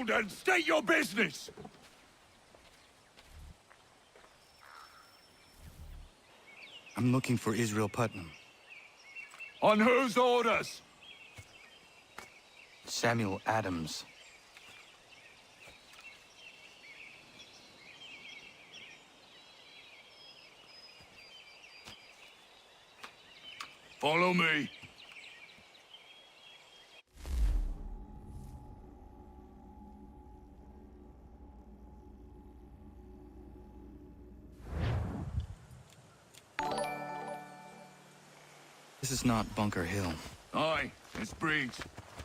down and state your business! I'm looking for Israel Putnam. On whose orders? Samuel Adams. Follow me. This is not Bunker Hill. Aye, it's Briggs.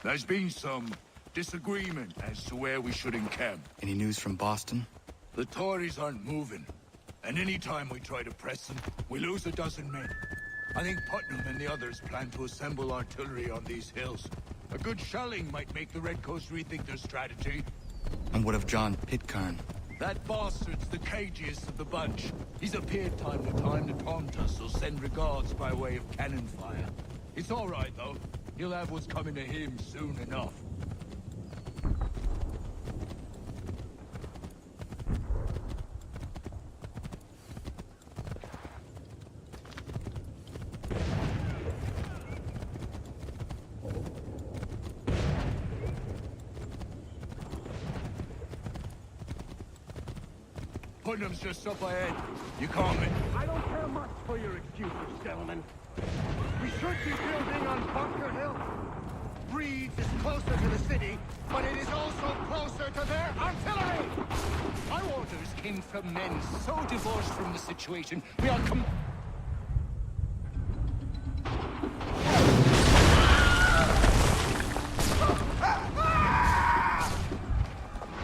There's been some disagreement as to where we should encamp. Any news from Boston? The Tories aren't moving, and any time we try to press them, we lose a dozen men. I think Putnam and the others plan to assemble artillery on these hills. A good shelling might make the Redcoats rethink their strategy. And what of John Pitcairn? That bastard's the cagiest of the bunch. He's appeared time to time to taunt us or send regards by way of cannon fire. It's all right, though. He'll have what's coming to him soon enough. Putnam's just up ahead. You call me. I don't care much for your excuses, gentlemen. We should be building on Bunker Hill. Breeds is closer to the city, but it is also closer to their artillery! Our orders came from men so divorced from the situation, we are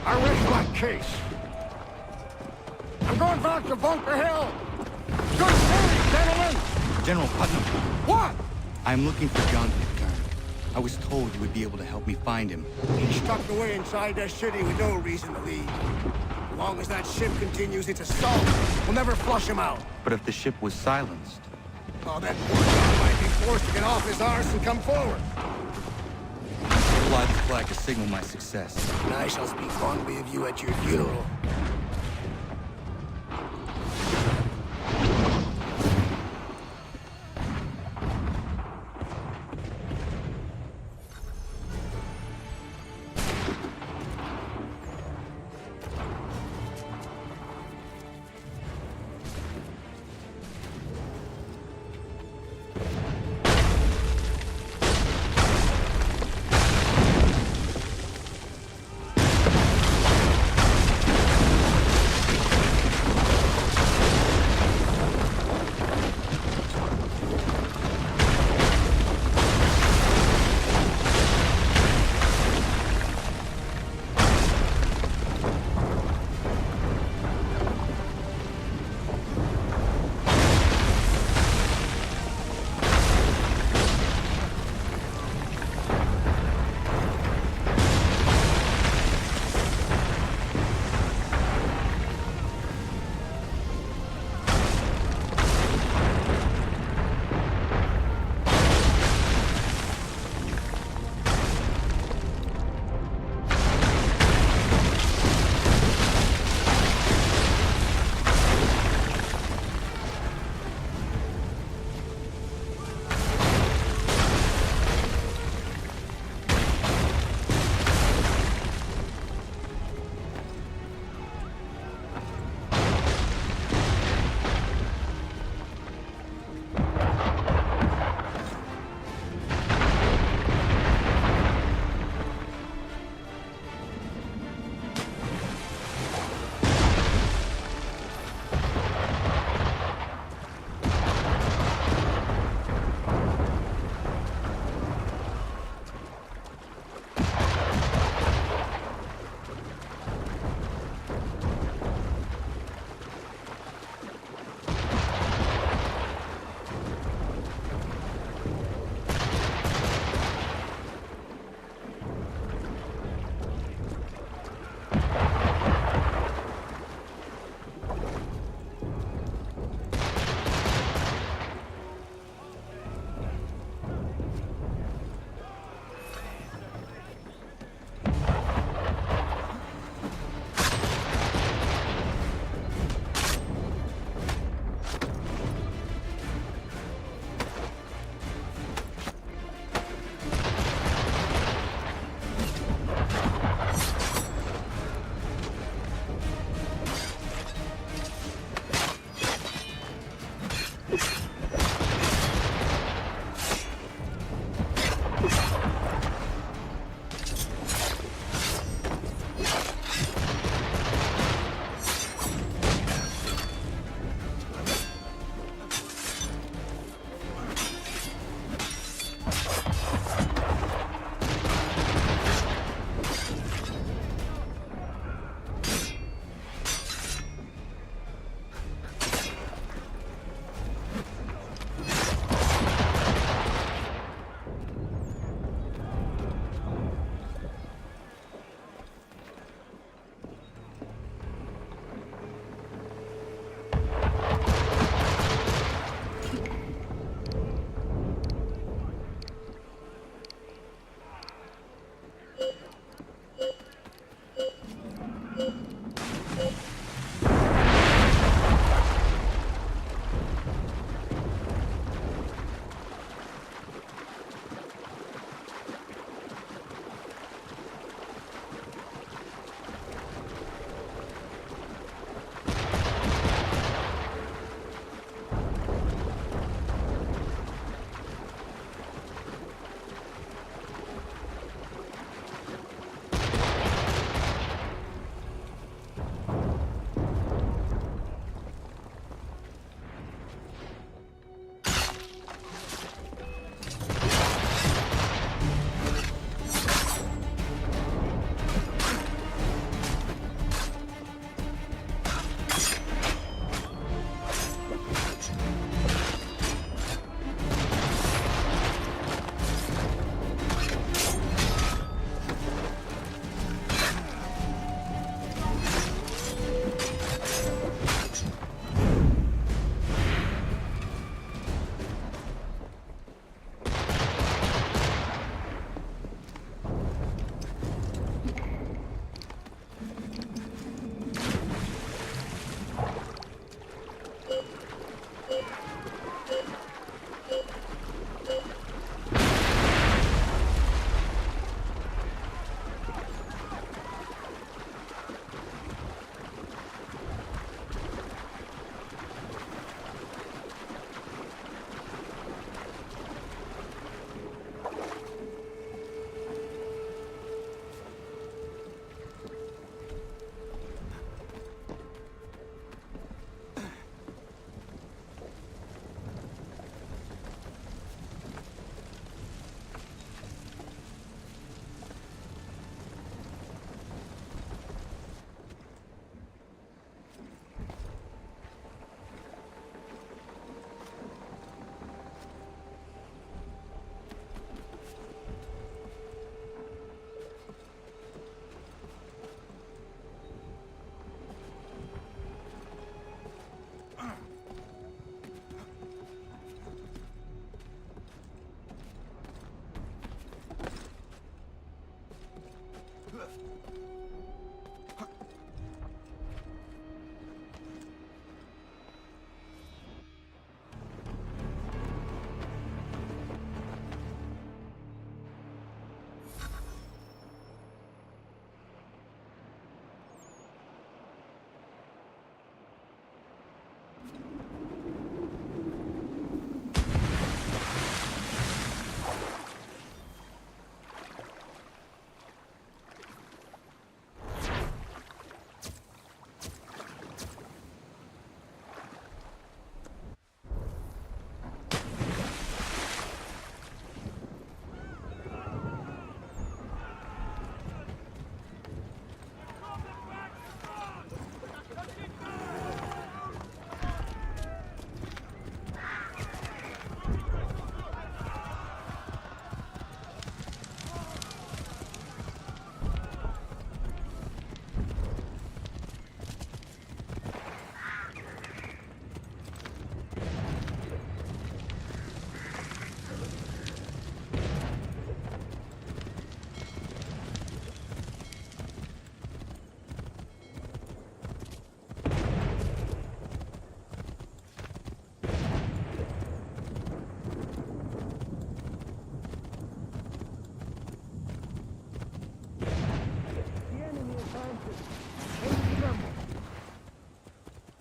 I rest my case. I'm going back to Bunker Hill! Good morning, gentlemen! General Putnam! What? I'm looking for John Pitcairn. I was told you would be able to help me find him. He's tucked away inside that city with no reason to leave. As long as that ship continues its assault, we'll never flush him out. But if the ship was silenced... Oh, that poor guy might be forced to get off his arse and come forward. Fly the flag to signal my success. And I shall speak fondly of you at your funeral.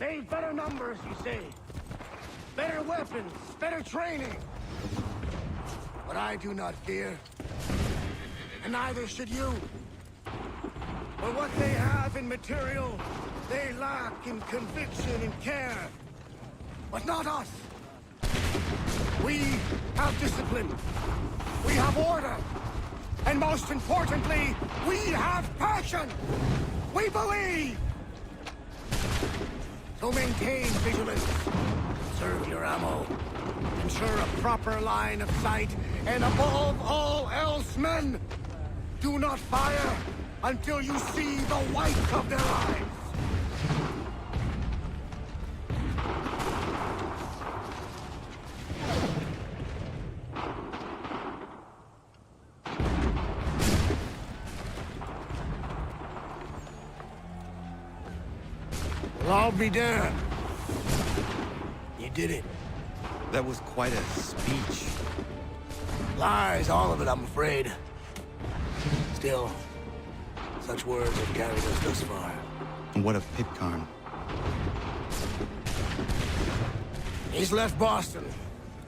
They've better numbers, you say. Better weapons, better training. But I do not fear. And neither should you. For what they have in material, they lack in conviction and care. But not us. We have discipline. We have order. And most importantly, we have passion. We believe. So maintain vigilance. Conserve your ammo. Ensure a proper line of sight. And above all else, men, do not fire until you see the white of their eyes. Well, I'll be damned. You did it. That was quite a speech. Lies, all of it, I'm afraid. Still, such words have carried us thus far. And what of Pitcairn? He's left Boston,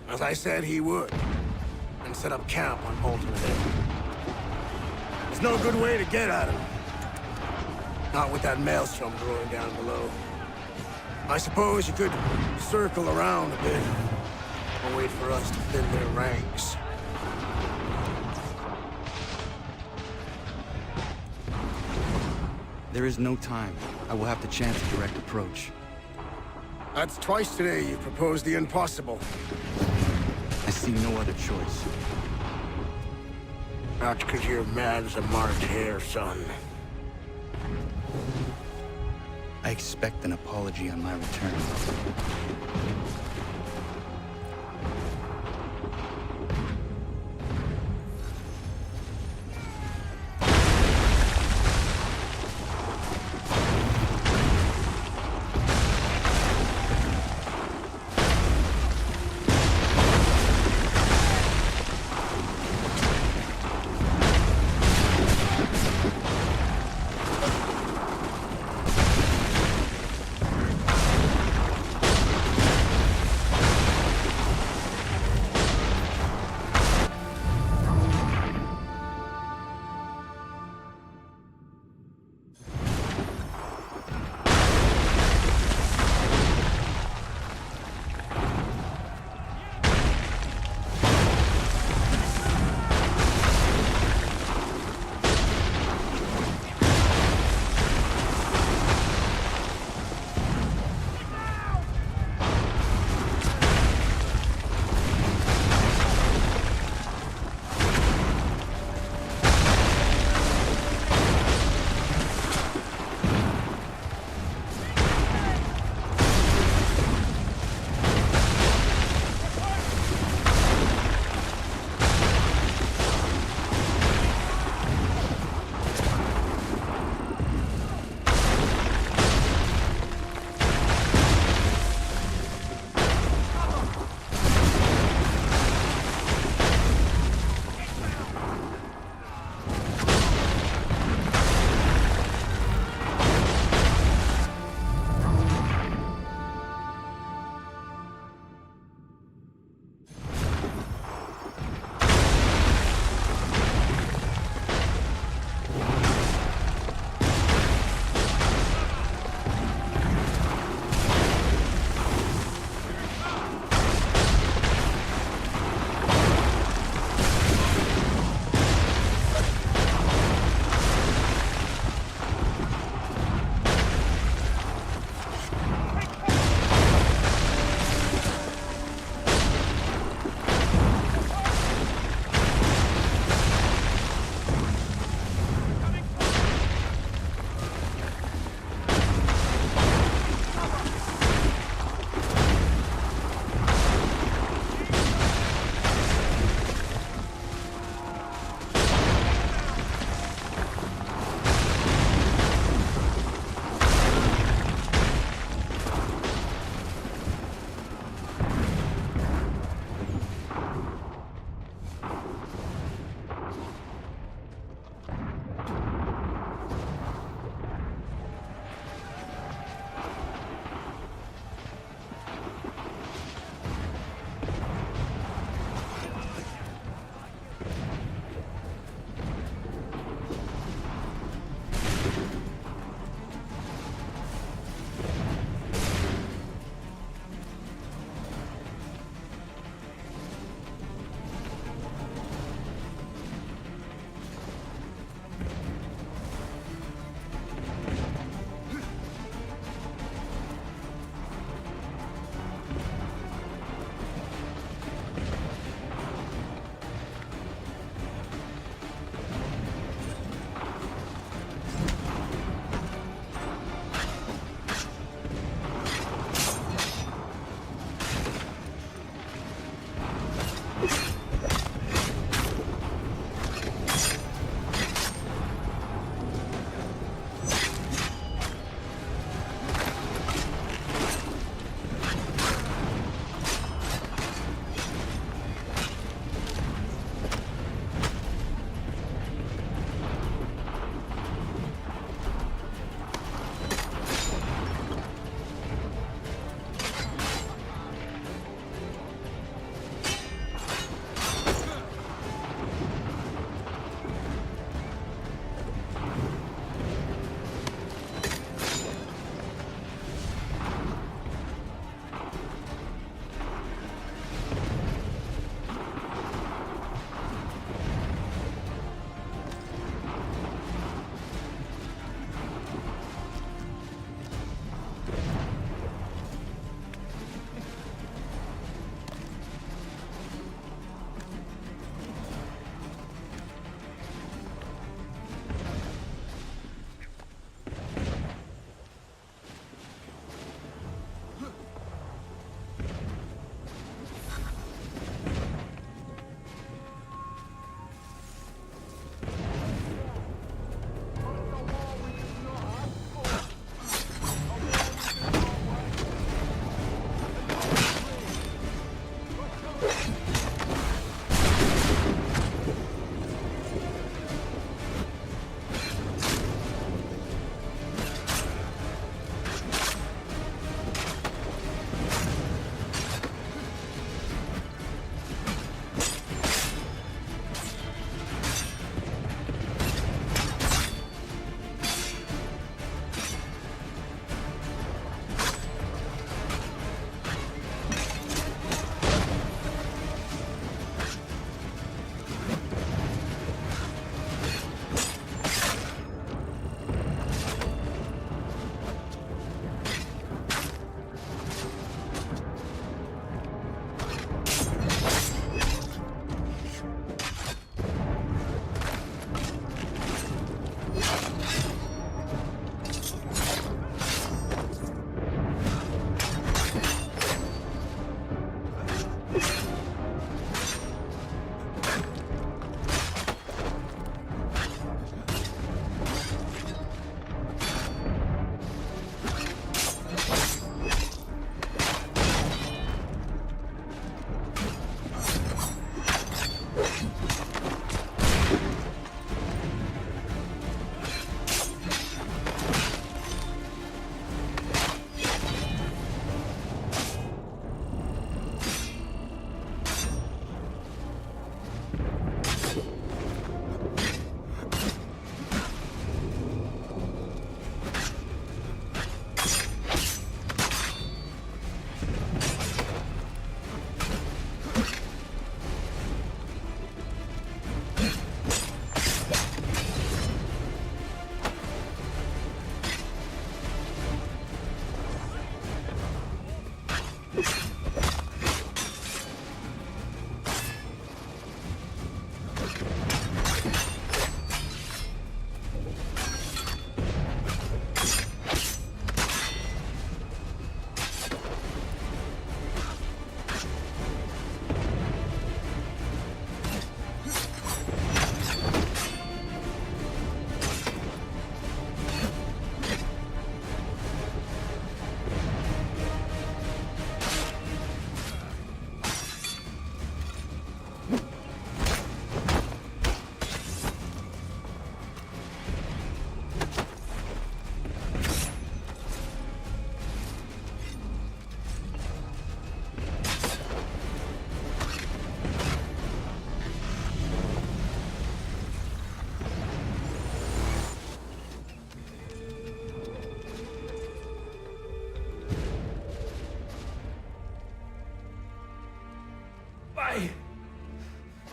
as I said he would, and set up camp on Bolton Hill. There's no good way to get at him. Not with that maelstrom growing down below. I suppose you could circle around a bit, or wait for us to thin their ranks. There is no time. I will have to chance a direct approach. That's twice today you've proposed the impossible. I see no other choice. Not because you're mad as a marked hare, son. I expect an apology on my return.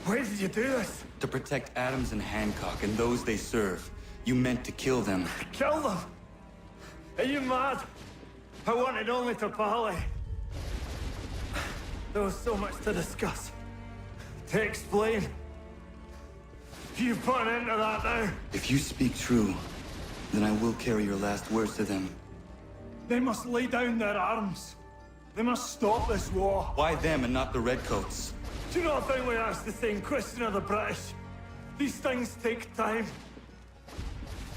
Why did you do this? To protect Adams and Hancock and those they serve, you meant to kill them. Kill them? Are you mad? I wanted only to parley. There was so much to discuss, to explain. You put an end to that now. If you speak true, then I will carry your last words to them. They must lay down their arms. They must stop this war. Why them and not the Redcoats? Do you not think we asked the same question of the British? These things take time.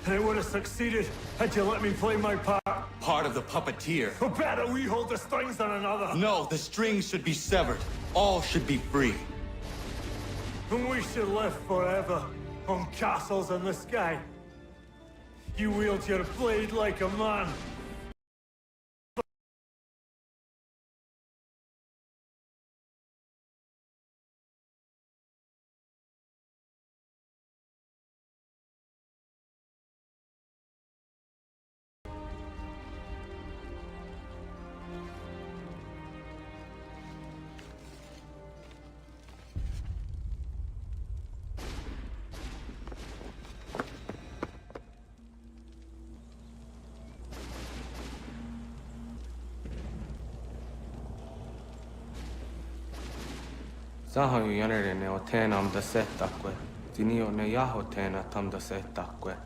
And it would have succeeded had you let me play my part. Part of the puppeteer. Well, better we hold the strings than another. No, the strings should be severed. All should be free. And we should live forever on castles in the sky. You wield your blade like a man. Sahoin jänerene o teenam da setakwe. Tinio ne jaho teena tam da setakwe.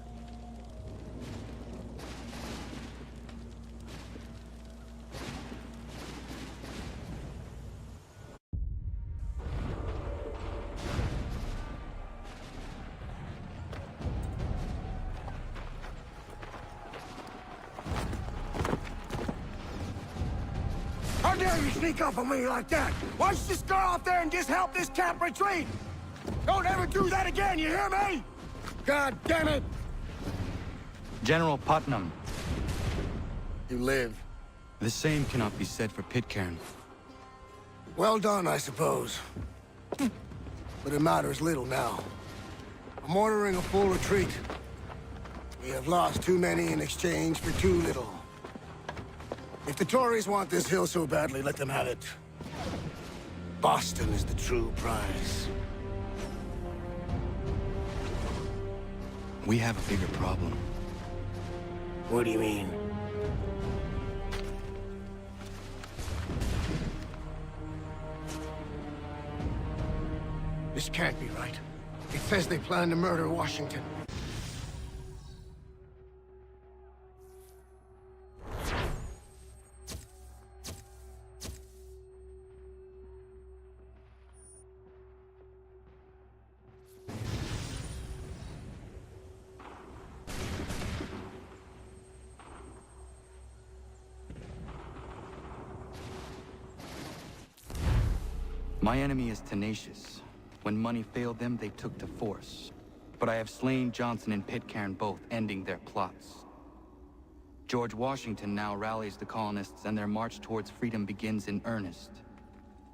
How dare you sneak up on me like that? Why don't you just go out there and just help this camp retreat? Don't ever do that again, you hear me? God damn it! General Putnam. You live. The same cannot be said for Pitcairn. Well done, I suppose. But it matters little now. I'm ordering a full retreat. We have lost too many in exchange for too little. If the Tories want this hill so badly, let them have it. Boston is the true prize. We have a bigger problem. What do you mean? This can't be right. It says they plan to murder Washington. My enemy is tenacious. When money failed them, they took to force. But I have slain Johnson and Pitcairn both, ending their plots. George Washington now rallies the colonists and their march towards freedom begins in earnest.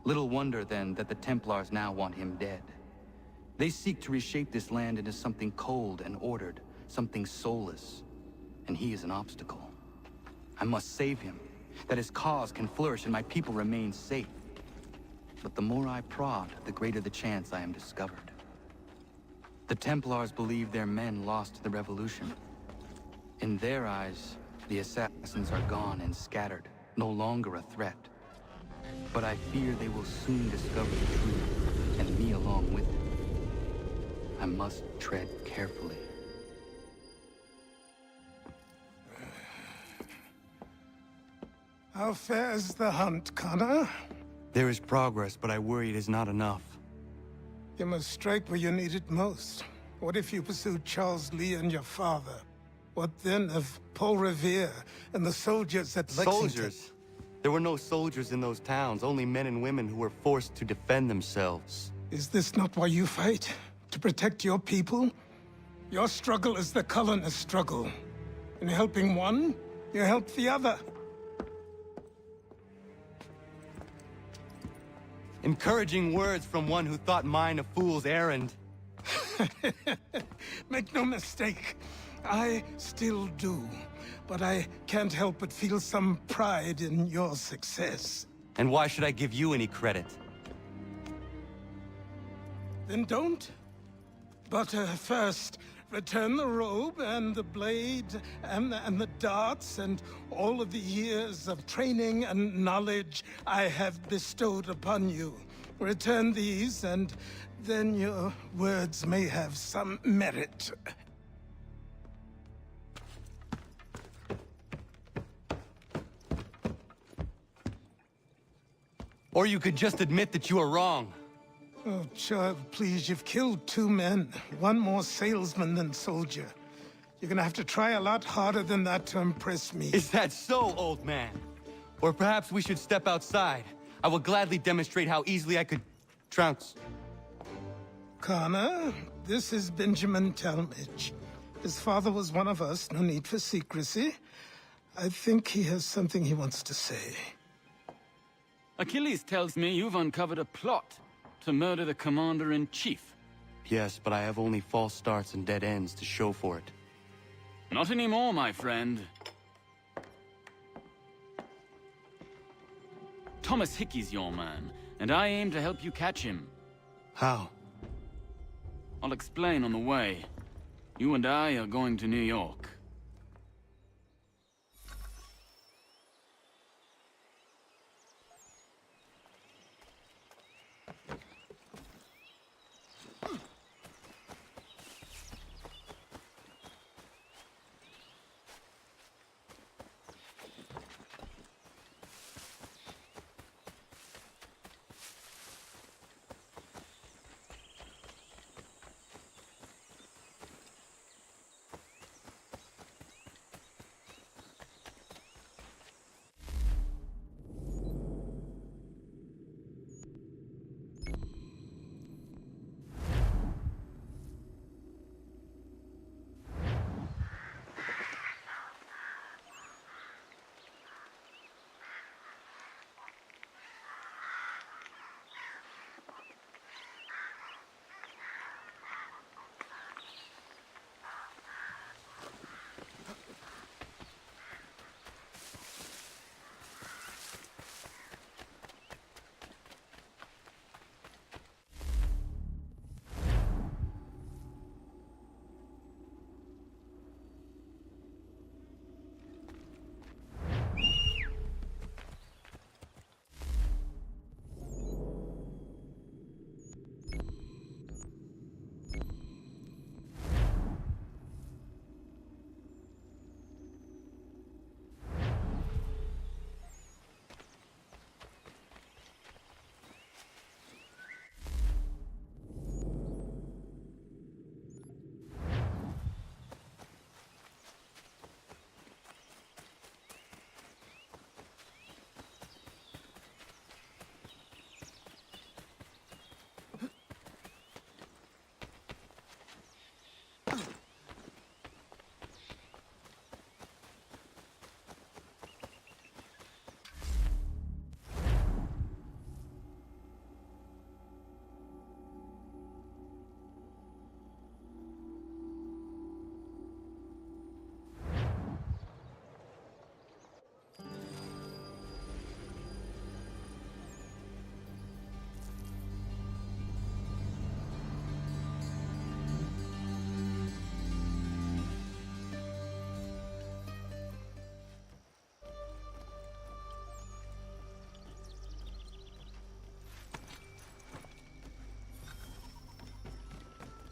Little wonder, then, that the Templars now want him dead. They seek to reshape this land into something cold and ordered, something soulless. And he is an obstacle. I must save him, that his cause can flourish and my people remain safe. But the more I prod, the greater the chance I am discovered. The Templars believe their men lost the revolution. In their eyes, the assassins are gone and scattered, no longer a threat. But I fear they will soon discover the truth, and me along with it. I must tread carefully. How fares the hunt, Connor? There is progress, but I worry it is not enough. You must strike where you need it most. What if you pursued Charles Lee and your father? What then of Paul Revere and the soldiers at Lexington? Soldiers? There were no soldiers in those towns, only men and women who were forced to defend themselves. Is this not why you fight? To protect your people? Your struggle is the colonist struggle. In helping one, you help the other. Encouraging words from one who thought mine a fool's errand. Make no mistake, I still do. But I can't help but feel some pride in your success. And why should I give you any credit? Then don't. But first, return the robe and the blade and the darts and all of the years of training and knowledge I have bestowed upon you. Return these, and then your words may have some merit. Or you could just admit that you are wrong. Oh, child, please, you've killed 2 men. One more salesman than soldier. You're gonna have to try a lot harder than that to impress me. Is that so, old man? Or perhaps we should step outside. I will gladly demonstrate how easily I could trounce. Connor, this is Benjamin Talmadge. His father was one of us, no need for secrecy. I think he has something he wants to say. Achilles tells me you've uncovered a plot to murder the Commander-in-Chief. Yes, but I have only false starts and dead ends to show for it. Not anymore, my friend. Thomas Hickey's your man, and I aim to help you catch him. How? I'll explain on the way. You and I are going to New York.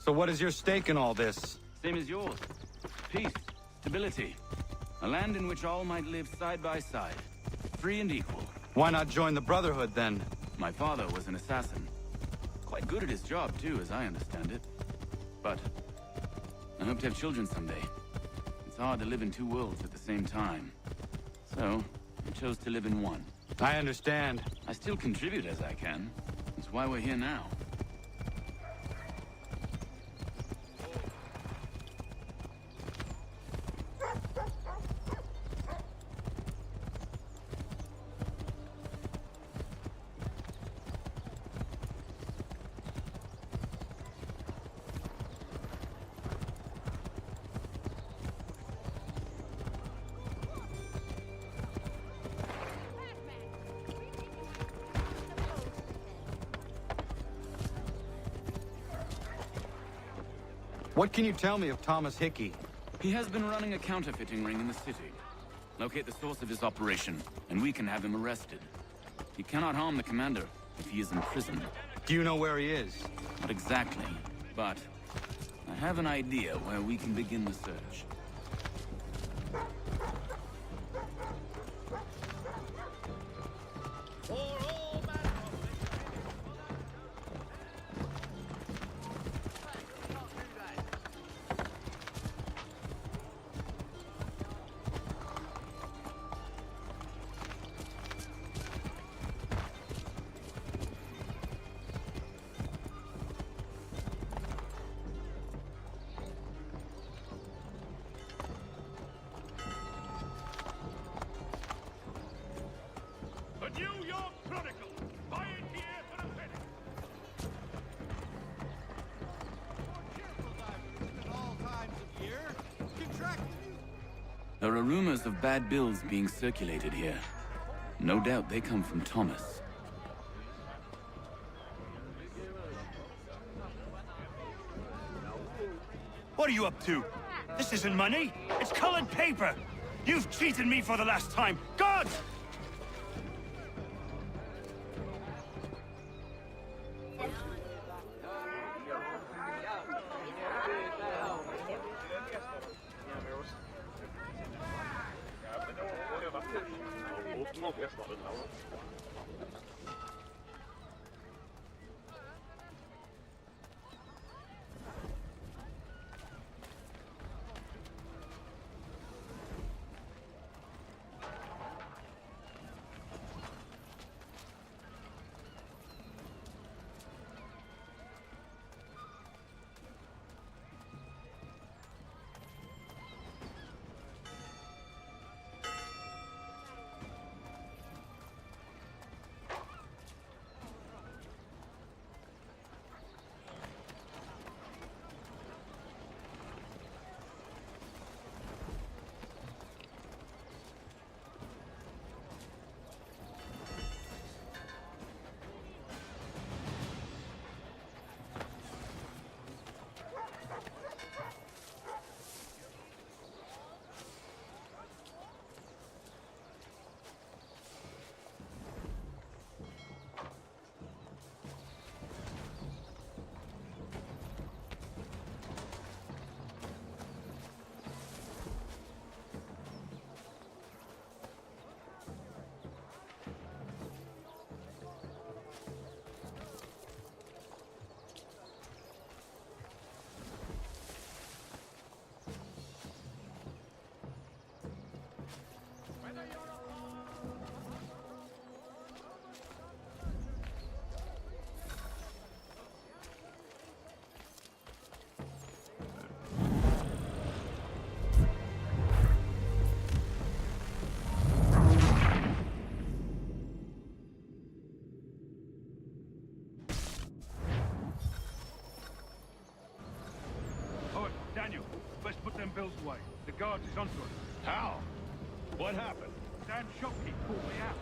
So what is your stake in all this? Same as yours. Peace, stability. A land in which all might live side by side. Free and equal. Why not join the Brotherhood, then? My father was an assassin. Quite good at his job, too, as I understand it. But I hope to have children someday. It's hard to live in two worlds at the same time. So, I chose to live in one. I understand. I still contribute as I can. That's why we're here now. What can you tell me of Thomas Hickey? He has been running a counterfeiting ring in the city. Locate the source of his operation, and we can have him arrested. He cannot harm the commander if he is in prison. Do you know where he is? Not exactly, but I have an idea where we can begin the search. The New York Chronicle. Buy it here for a penny. More cheerful divers at all times of year. Contracted. There are rumors of bad bills being circulated here. No doubt they come from Thomas. What are you up to? This isn't money. It's colored paper. You've cheated me for the last time. God! Daniel, let's put them bills away. The guards is onto us. How? What happened? Damn shopkeep pulled me out.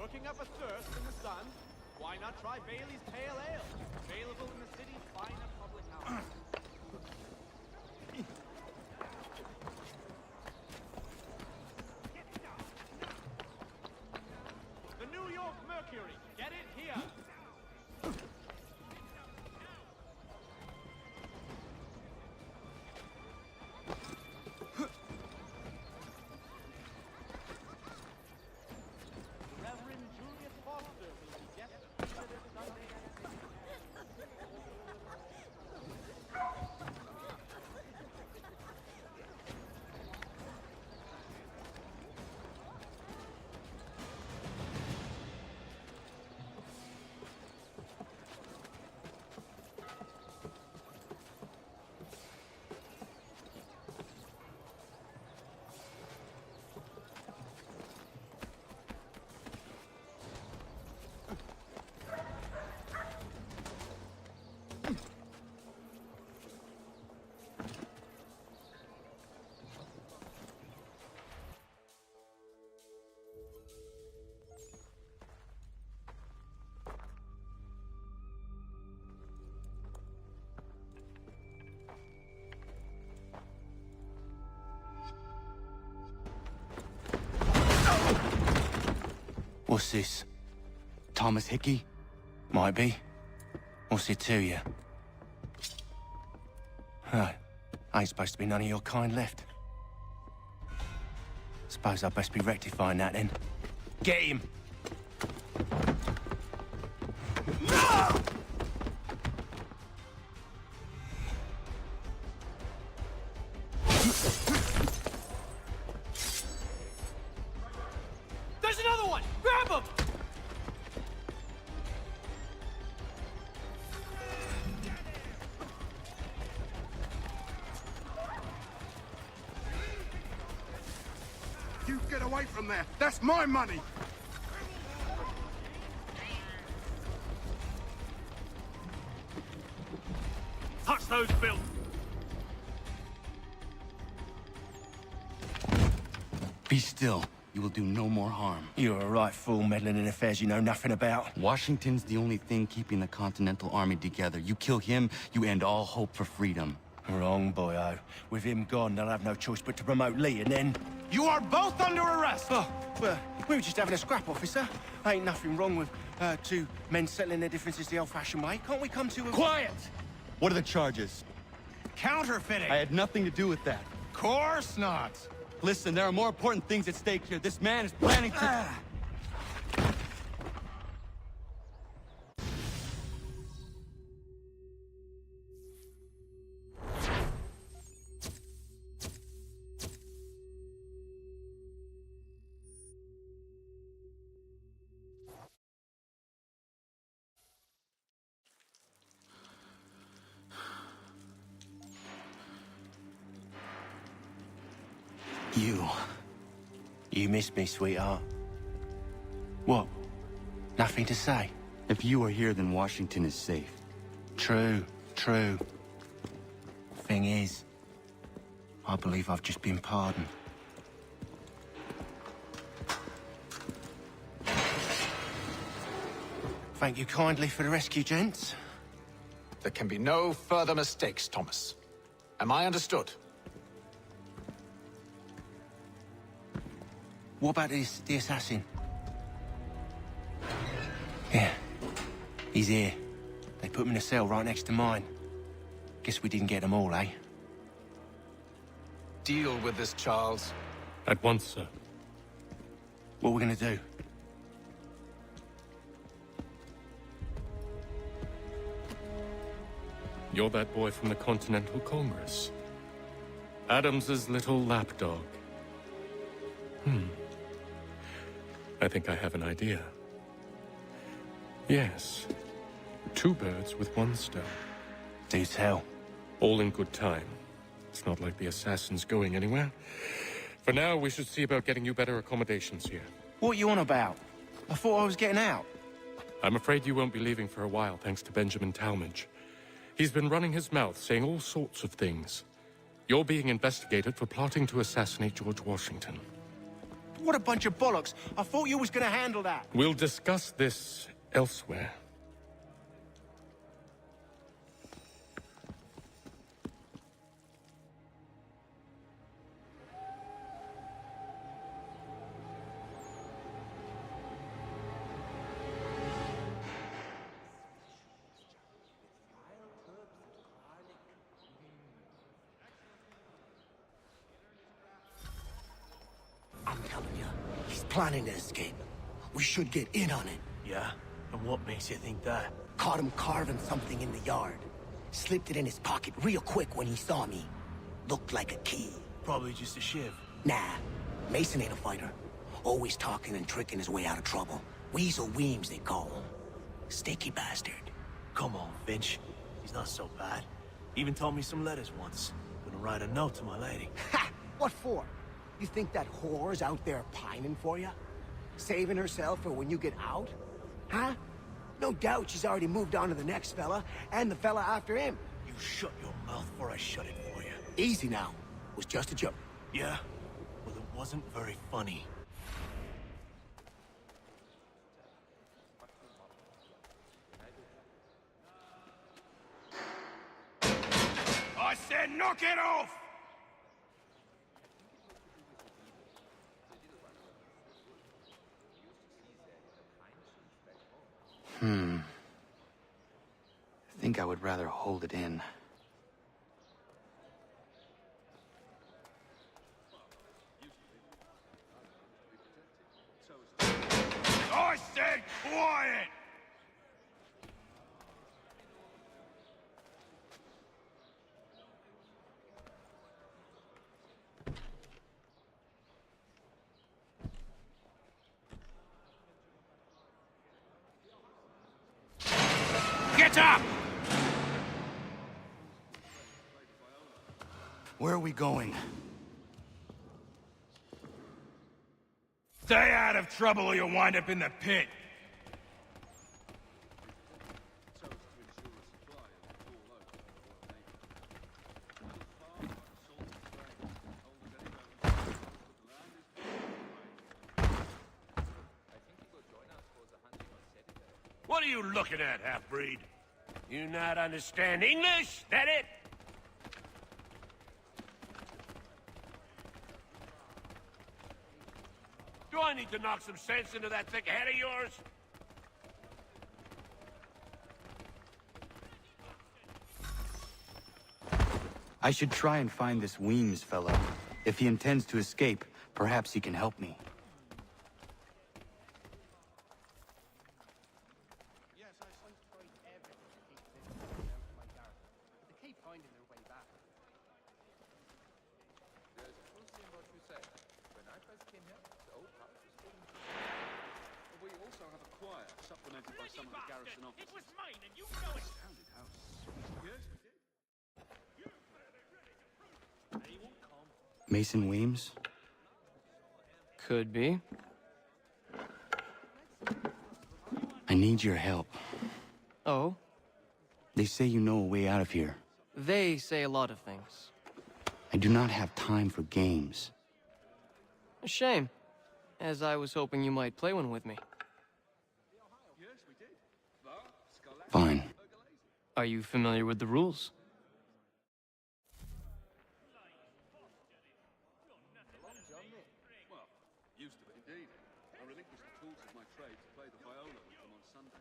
Working up a thirst in the sun? Why not try Bailey's Pale Ale? Available in the city's finest public house. The New York Mercury. Get it here. Reverend Julius Foster will be guest speaker this Sunday. What's this? Thomas Hickey? Might be. What's it to you? Oh, ain't supposed to be none of your kind left. Suppose I'd best be rectifying that then. Get him! There's another one! Grab him! You get away from there! That's my money! Touch those bills! Be still. You will do no more harm. You're a right fool meddling in affairs you know nothing about. Washington's the only thing keeping the Continental Army together. You kill him, you end all hope for freedom. Wrong, boyo. With him gone, they'll have no choice but to promote Lee, and then... You are both under arrest! Oh, well, we were just having a scrap, officer. Ain't nothing wrong with two men settling their differences the old-fashioned way. Can't we come to a... Quiet! What are the charges? Counterfeiting! I had nothing to do with that. Course not! Listen, there are more important things at stake here. This man is planning to... You missed me, sweetheart. What? Nothing to say? If you are here, then Washington is safe. True, true. Thing is, I believe I've just been pardoned. Thank you kindly for the rescue, gents. There can be no further mistakes, Thomas. Am I understood? What about the assassin? Yeah, he's here. They put him in a cell right next to mine. Guess we didn't get them all, eh? Deal with this, Charles. At once, sir. What are we gonna do? You're that boy from the Continental Congress. Adams's little lapdog. I think I have an idea. Yes. Two birds with one stone. Do tell. All in good time. It's not like the assassin's going anywhere. For now, we should see about getting you better accommodations here. What are you on about? I thought I was getting out. I'm afraid you won't be leaving for a while, thanks to Benjamin Talmadge. He's been running his mouth, saying all sorts of things. You're being investigated for plotting to assassinate George Washington. What a bunch of bollocks. I thought you was gonna handle that. We'll discuss this elsewhere. I'm telling you, he's planning to escape. We should get in on it. Yeah? And what makes you think that? Caught him carving something in the yard. Slipped it in his pocket real quick when he saw me. Looked like a key. Probably just a shiv. Nah, Mason ain't a fighter. Always talking and tricking his way out of trouble. Weasel Weems, they call him. Sticky bastard. Come on, Finch. He's not so bad. Even told me some letters once. Gonna write a note to my lady. Ha! What for? You think that whore's out there pining for you? Saving herself for when you get out? Huh? No doubt she's already moved on to the next fella, and the fella after him. You shut your mouth before I shut it for you. Easy now. Was just a joke. Yeah? Well, it wasn't very funny. I said knock it off! I think I would rather hold it in. I said quiet! Get up! Where are we going? Stay out of trouble or you'll wind up in the pit. What are you looking at, half-breed? You not understand English? That it? Do I need to knock some sense into that thick head of yours? I should try and find this Weems fellow. If he intends to escape, perhaps he can help me. Yes, I tried everything to keep this out of my garden, but they keep finding their way back. There's truth in what you say. When I first came here, the old house was full of... We also have a choir, supplemented by some of the garrison officers. It was mine, and you know it! Astounded house. Yes, we did. Mason Weems? Could be. I need your help. Oh? They say you know a way out of here. They say a lot of things. I do not have time for games. A shame, as I was hoping you might play one with me. Fine. Are you familiar with the rules? Used to be. Indeed. I relinquished the tools of my trade to play the viola with them on Sunday.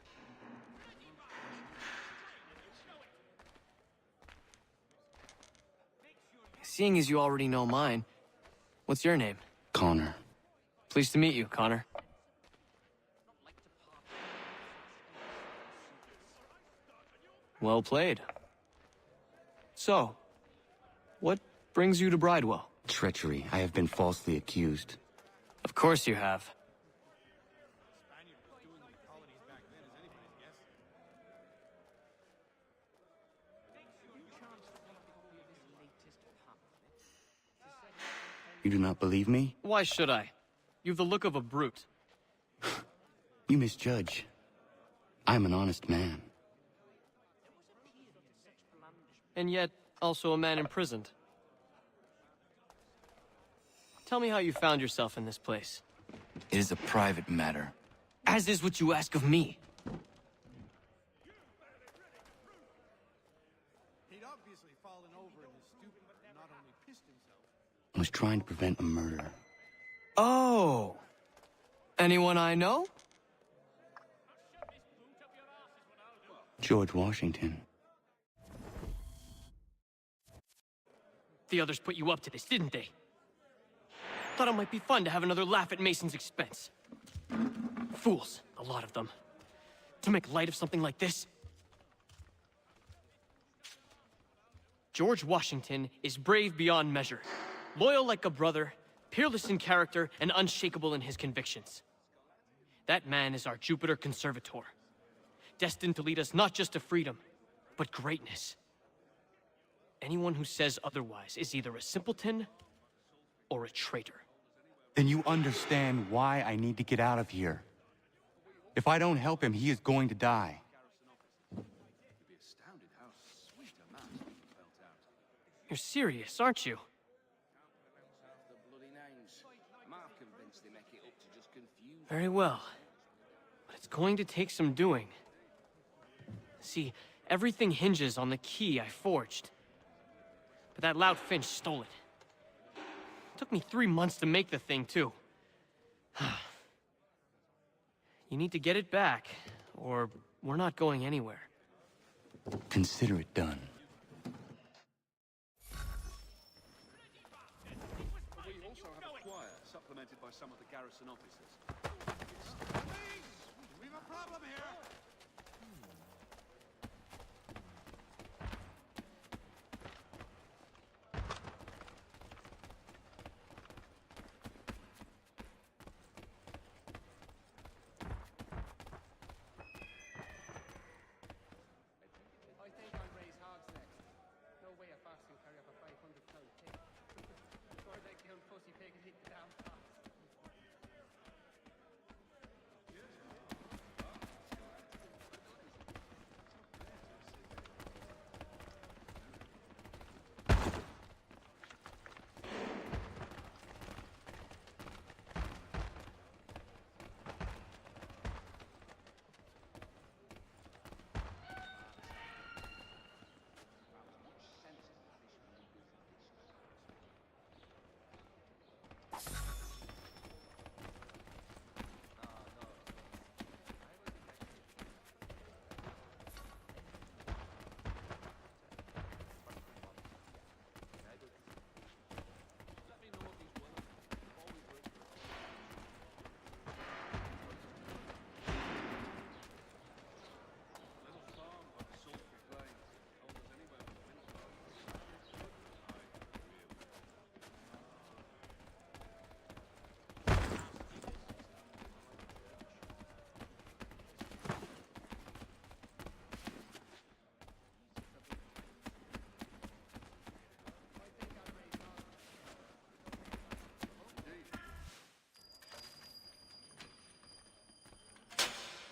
Seeing as you already know mine, what's your name? Connor. Pleased to meet you, Connor. Well played. So, what brings you to Bridewell? Treachery. I have been falsely accused. Of course you have. You do not believe me? Why should I? You've the look of a brute. You misjudge. I'm an honest man. And yet, also a man imprisoned. Tell me how you found yourself in this place. It is a private matter. As is what you ask of me. He'd obviously fallen over in his stupor, not only pissed himself. I was trying to prevent a murder. Oh. Anyone I know? George Washington. The others put you up to this, didn't they? Thought it might be fun to have another laugh at Mason's expense. Fools, a lot of them. To make light of something like this. George Washington is brave beyond measure, loyal like a brother, peerless in character, and unshakable in his convictions. That man is our Jupiter Conservator, destined to lead us not just to freedom, but greatness. Anyone who says otherwise is either a simpleton or a traitor. Then you understand why I need to get out of here. If I don't help him, he is going to die. You're serious, aren't you? Very well. But it's going to take some doing. See, everything hinges on the key I forged. But that loud Finch stole it. Took me 3 months to make the thing, too. You need to get it back, or we're not going anywhere. Consider it done. We also have a choir, supplemented by some of the garrison officers. We have a problem here. I think I'll raise hogs next. No way a fox can carry up a 500-pound pig. Or that kill pussy pig and eat the damn fox.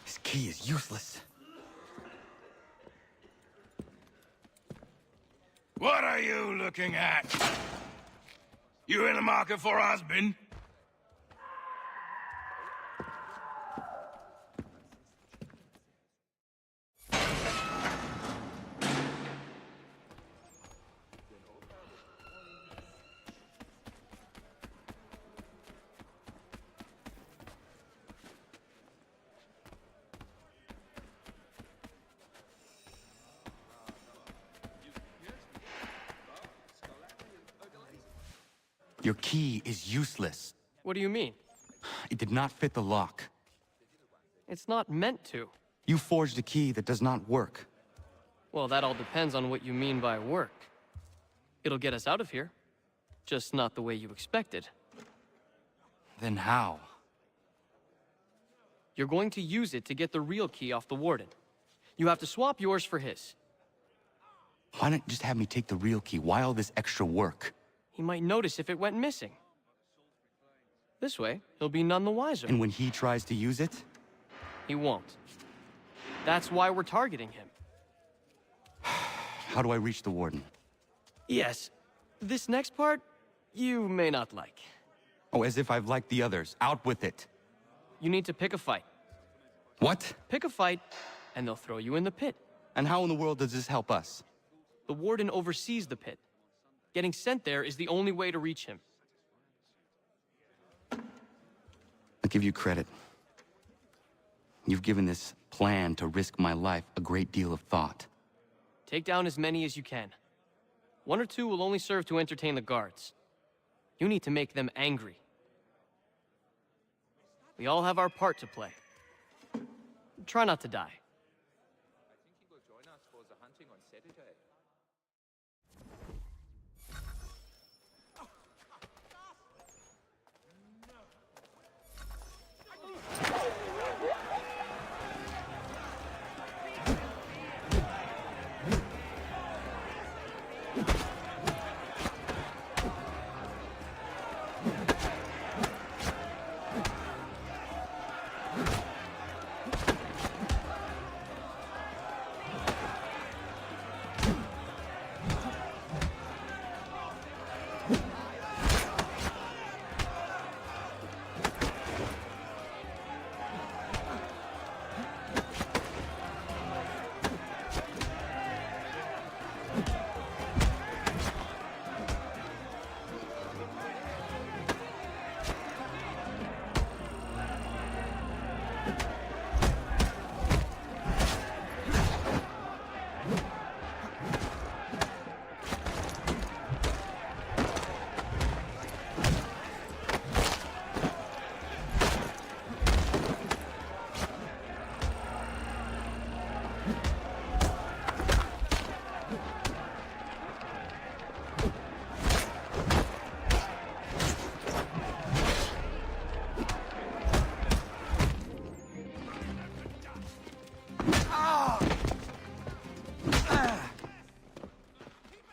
This key is useless. What are you looking at? You in the market for a husband? Your key is useless. What do you mean? It did not fit the lock. It's not meant to. You forged a key that does not work. Well, that all depends on what you mean by work. It'll get us out of here. Just not the way you expected. Then how? You're going to use it to get the real key off the warden. You have to swap yours for his. Why not just have me take the real key? Why all this extra work? He might notice if it went missing. This way, he'll be none the wiser. And when he tries to use it? He won't. That's why we're targeting him. How do I reach the warden? Yes. This next part, you may not like. Oh, as if I've liked the others. Out with it. You need to pick a fight. What? Pick a fight, and they'll throw you in the pit. And how in the world does this help us? The warden oversees the pit. Getting sent there is the only way to reach him. I give you credit. You've given this plan to risk my life a great deal of thought. Take down as many as you can. 1 or 2 will only serve to entertain the guards. You need to make them angry. We all have our part to play. Try not to die. I think he will join us for the hunting on Saturday.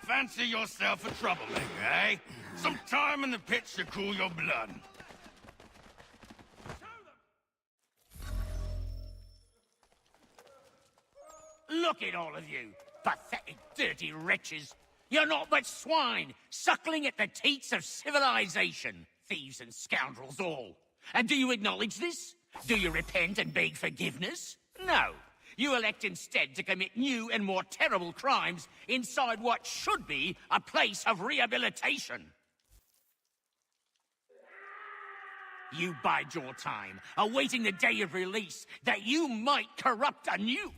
Fancy yourself a troublemaker, eh? Some time in the pits to cool your blood. Look at all of you, pathetic, dirty wretches. You're not but swine, suckling at the teats of civilization. Thieves and scoundrels all. And do you acknowledge this? Do you repent and beg forgiveness? No. You elect instead to commit new and more terrible crimes inside what should be a place of rehabilitation. You bide your time, awaiting the day of release, that you might corrupt anew.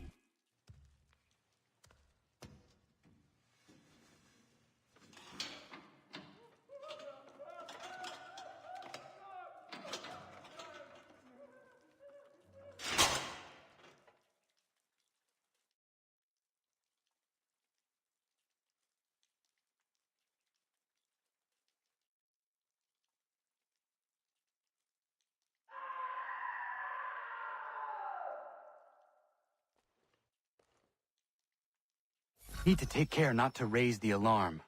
Need to take care not to raise the alarm.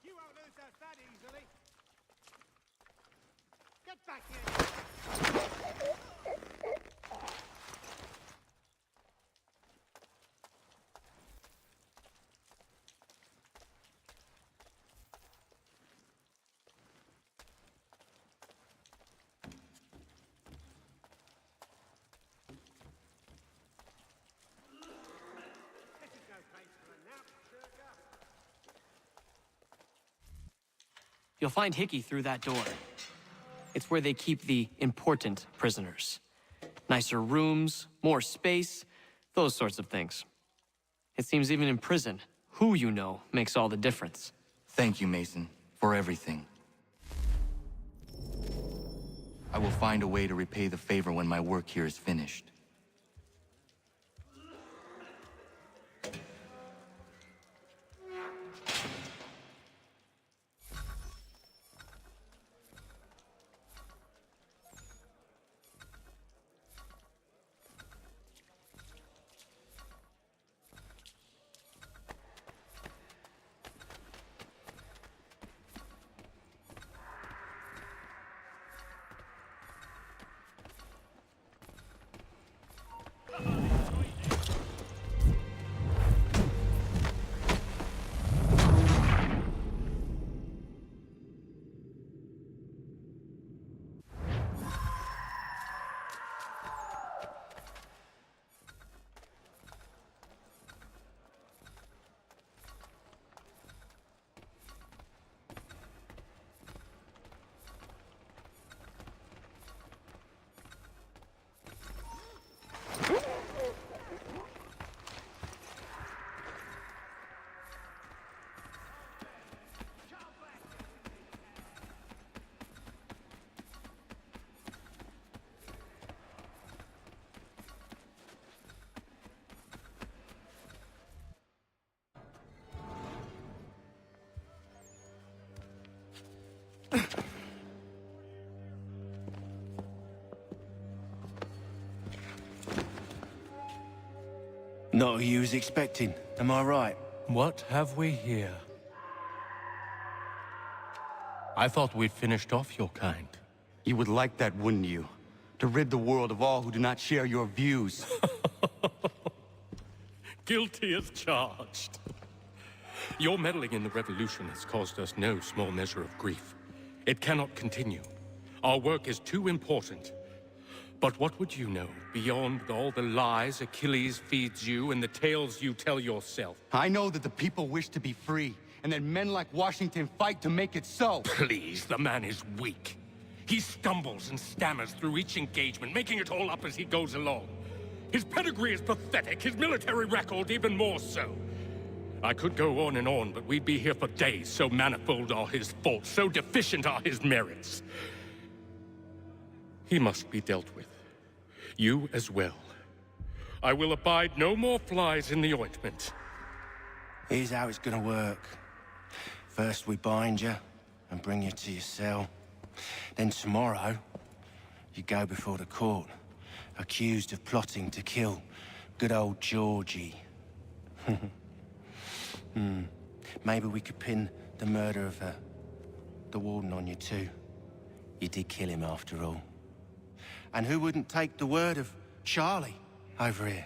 You won't lose us that easily. Get back here! This is no place for a nap, sugar. You'll find Hickey through that door. It's where they keep the important prisoners. Nicer rooms, more space, those sorts of things. It seems even in prison, who you know makes all the difference. Thank you, Mason, for everything. I will find a way to repay the favor when my work here is finished. Not who you was expecting, am I right? What have we here? I thought we'd finished off your kind. You would like that, wouldn't you? To rid the world of all who do not share your views. Guilty as charged. Your meddling in the revolution has caused us no small measure of grief. It cannot continue. Our work is too important. But what would you know beyond all the lies Achilles feeds you and the tales you tell yourself? I know that the people wish to be free, and that men like Washington fight to make it so. Please, the man is weak. He stumbles and stammers through each engagement, making it all up as he goes along. His pedigree is pathetic, his military record even more so. I could go on and on, but we'd be here for days, so manifold are his faults, so deficient are his merits. He must be dealt with. You as well. I will abide no more flies in the ointment. Here's how it's gonna work. First we bind you and bring you to your cell. Then tomorrow, you go before the court, accused of plotting to kill good old Georgie. Maybe we could pin the murder of the warden on you too. You did kill him after all. And who wouldn't take the word of Charlie over here?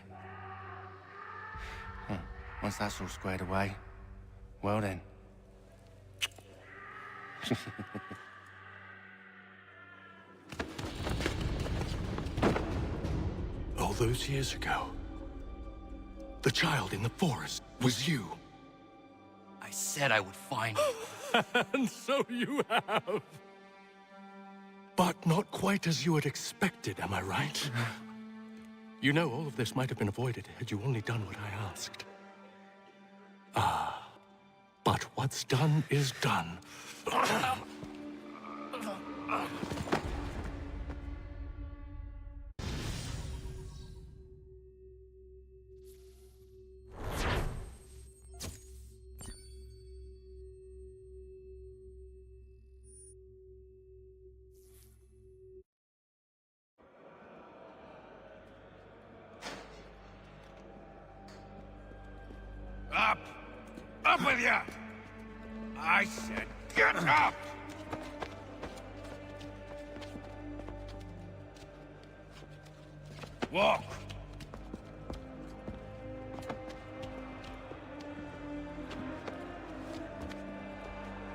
Once that's all squared away, well then. All those years ago, the child in the forest was you. I said I would find you. And so you have. But not quite as you had expected, am I right? You know, all of this might have been avoided had you only done what I asked. Ah, but what's done is done. Up! Up with you! I said get up! Walk!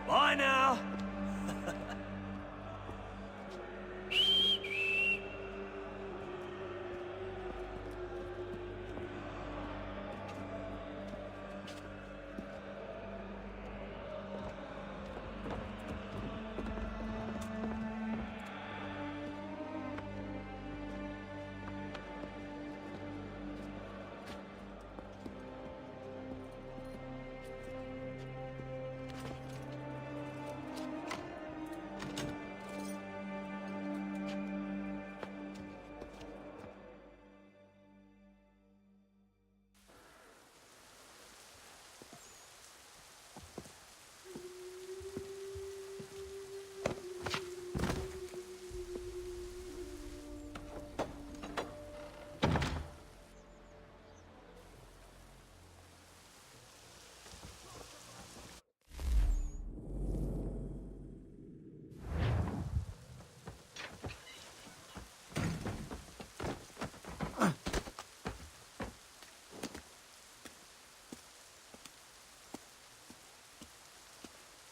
Bye now!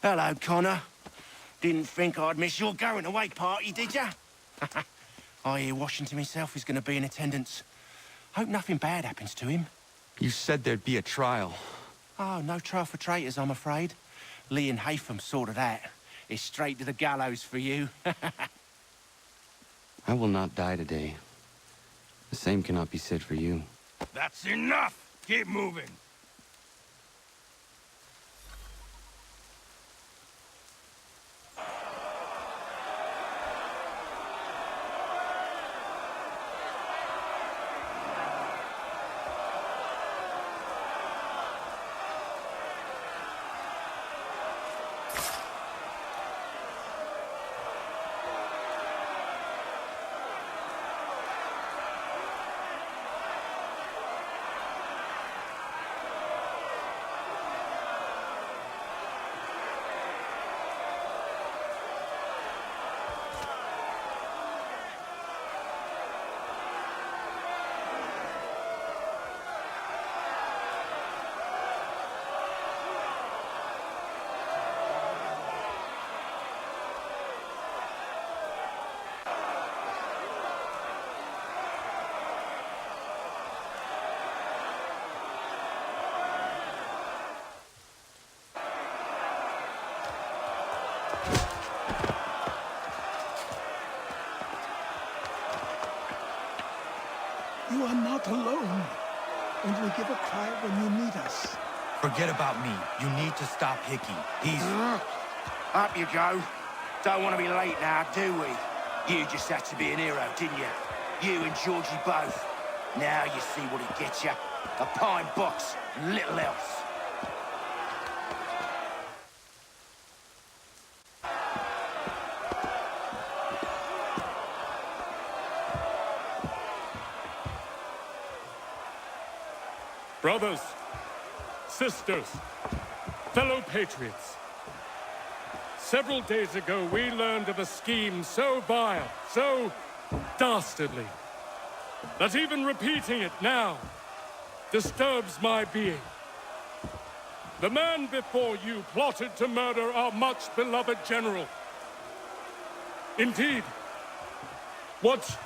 Hello, Connor. Didn't think I'd miss your going-away party, did ya? I hear Washington himself is going to be in attendance. Hope nothing bad happens to him. You said there'd be a trial. Oh, no trial for traitors, I'm afraid. Lee and Haytham sorted that. It's straight to the gallows for you. I will not die today. The same cannot be said for you. That's enough! Keep moving! give a cry when you need us. Forget about me. You need to stop Hickey. He's... Up you go. Don't want to be late now, do we? You just had to be an hero, didn't you? You and Georgie both. Now you see what it gets you. A pine box and little else. Brothers, sisters, fellow patriots. Several days ago, we learned of a scheme so vile, so dastardly, that even repeating it now disturbs my being. The man before you plotted to murder our much-beloved general. Indeed, what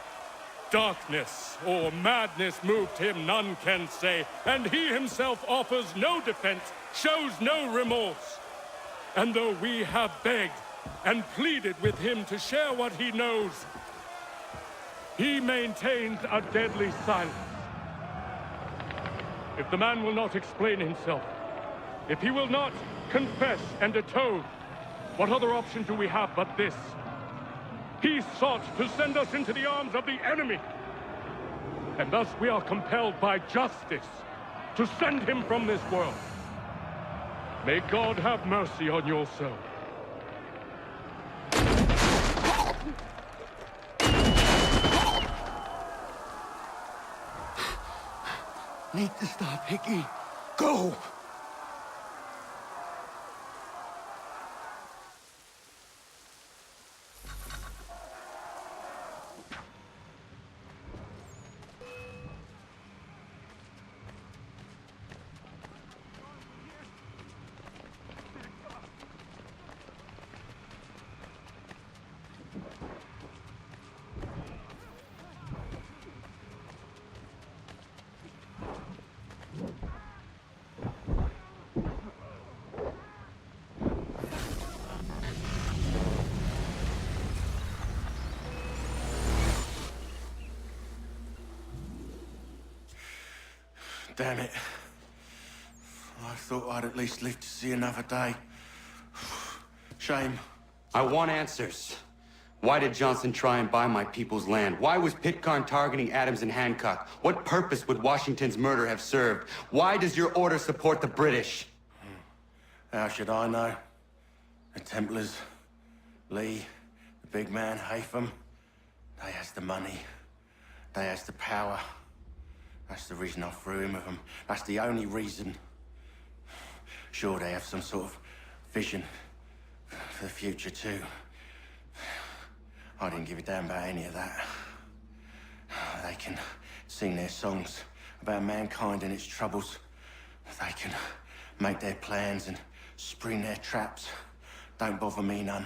darkness or madness moved him, none can say, and he himself offers no defense, shows no remorse. And though we have begged and pleaded with him to share what he knows, he maintains a deadly silence. If the man will not explain himself, if he will not confess and atone, what other option do we have but this? He sought to send us into the arms of the enemy. And thus we are compelled by justice to send him from this world. May God have mercy on your soul. Need to stop, Hickey. Go! Damn it. I thought I'd at least live to see another day. Shame. I want answers. Why did Johnson try and buy my people's land? Why was Pitcairn targeting Adams and Hancock? What purpose would Washington's murder have served? Why does your order support the British? How should I know? The Templars, Lee, the big man, Haytham, they has the money. They has the power. That's the reason I threw in with them. That's the only reason. Sure, they have some sort of vision for the future, too. I didn't give a damn about any of that. They can sing their songs about mankind and its troubles. They can make their plans and spring their traps. Don't bother me none.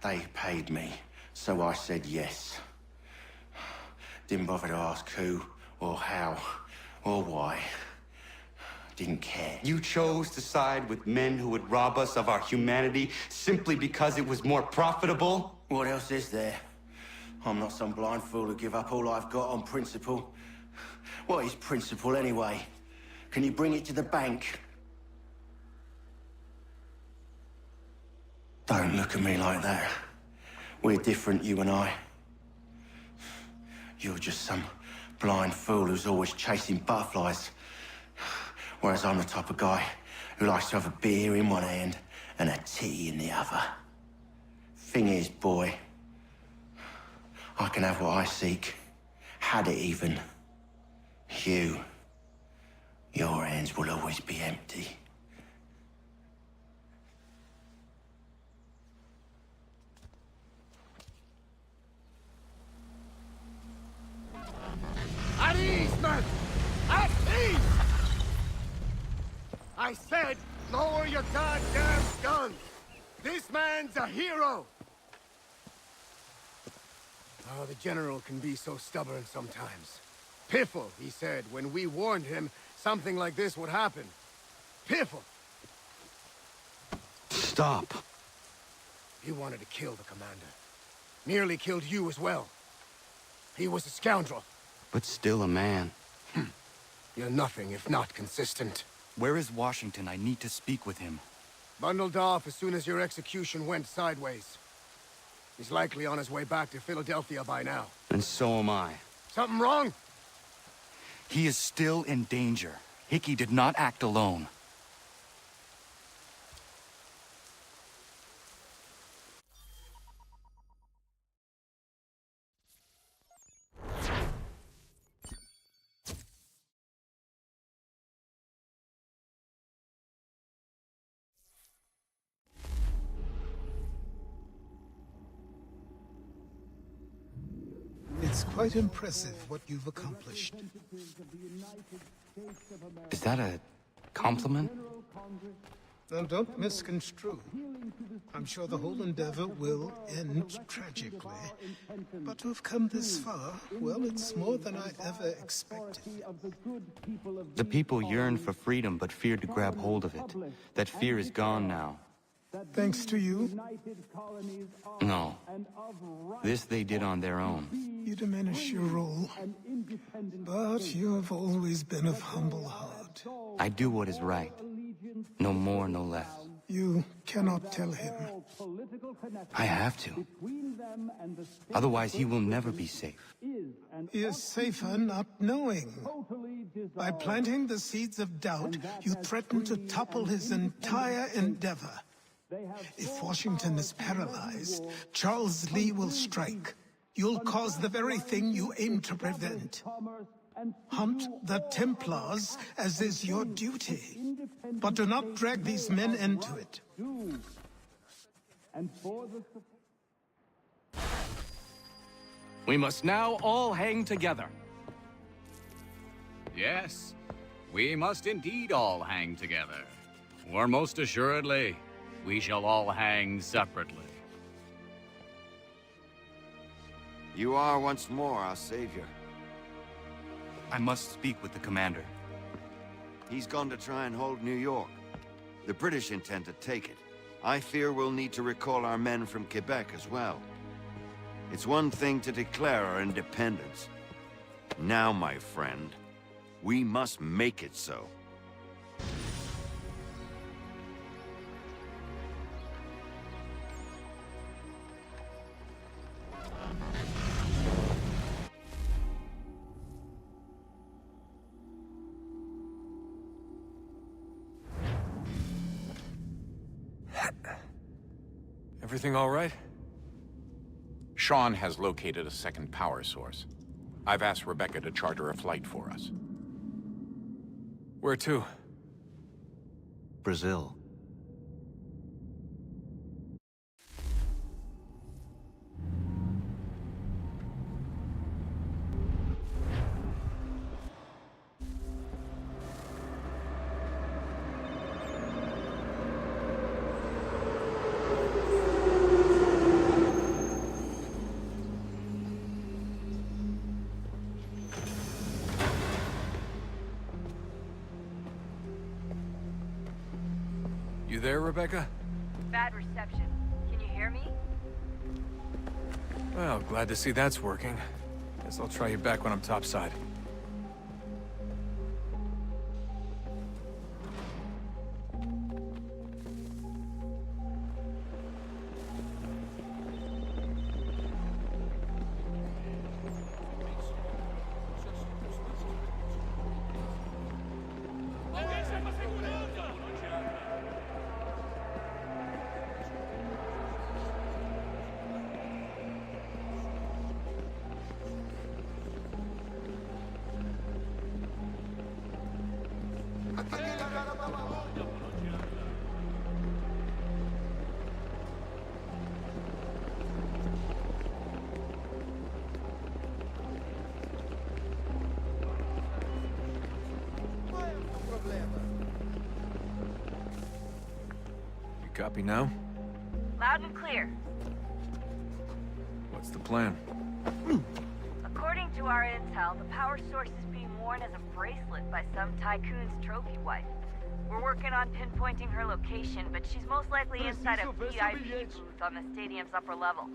They paid me, so I said yes. Didn't bother to ask who, or how, or why. Didn't care. You chose to side with men who would rob us of our humanity simply because it was more profitable? What else is there? I'm not some blind fool who give up all I've got on principle. What is principle anyway? Can you bring it to the bank? Don't look at me like that. We're different, you and I. You're just some blind fool who's always chasing butterflies. Whereas I'm the type of guy who likes to have a beer in one hand and a tea in the other. Thing is, boy, I can have what I seek. Had it even. Your hands will always be empty. At ease, men! At ease! I said, lower your goddamn guns! This man's a hero! Oh, the General can be so stubborn sometimes. Piffle, he said, when we warned him something like this would happen. Piffle! Stop. He wanted to kill the commander. Nearly killed you as well. He was a scoundrel. But still a man. You're nothing if not consistent. Where is Washington? I need to speak with him. Bundled off as soon as your execution went sideways. He's likely on his way back to Philadelphia by now. And so am I. Something wrong? He is still in danger. Hickey did not act alone. It's quite impressive what you've accomplished. Is that a compliment? Now, don't misconstrue. I'm sure the whole endeavor will end tragically. But to have come this far, well, it's more than I ever expected. The people yearn for freedom but feared to grab hold of it. That fear is gone now. Thanks to you? No. This they did on their own. You diminish your role. But you have always been of humble heart. I do what is right. No more, no less. You cannot tell him. I have to. Otherwise, he will never be safe. He is safer not knowing. By planting the seeds of doubt, you threaten to topple his entire endeavor. If Washington is paralyzed, Charles Lee will strike. You'll cause the very thing you aim to prevent. Hunt the Templars, as is your duty. But do not drag these men into it. We must now all hang together. Yes, we must indeed all hang together. Or most assuredly, we shall all hang separately. You are once more our savior. I must speak with the commander. He's gone to try and hold New York. The British intend to take it. I fear we'll need to recall our men from Quebec as well. It's one thing to declare our independence. Now, my friend, we must make it so. Everything all right? Sean has located a second power source. I've asked Rebecca to charter a flight for us. Where to? Brazil. You there, Rebecca? Bad reception. Can you hear me? Well, glad to see that's working. Guess I'll try you back when I'm topside. Copy now? Loud and clear. What's the plan? According to our intel, the power source is being worn as a bracelet by some tycoon's trophy wife. We're working on pinpointing her location, but she's most likely inside a VIP booth on the stadium's upper level.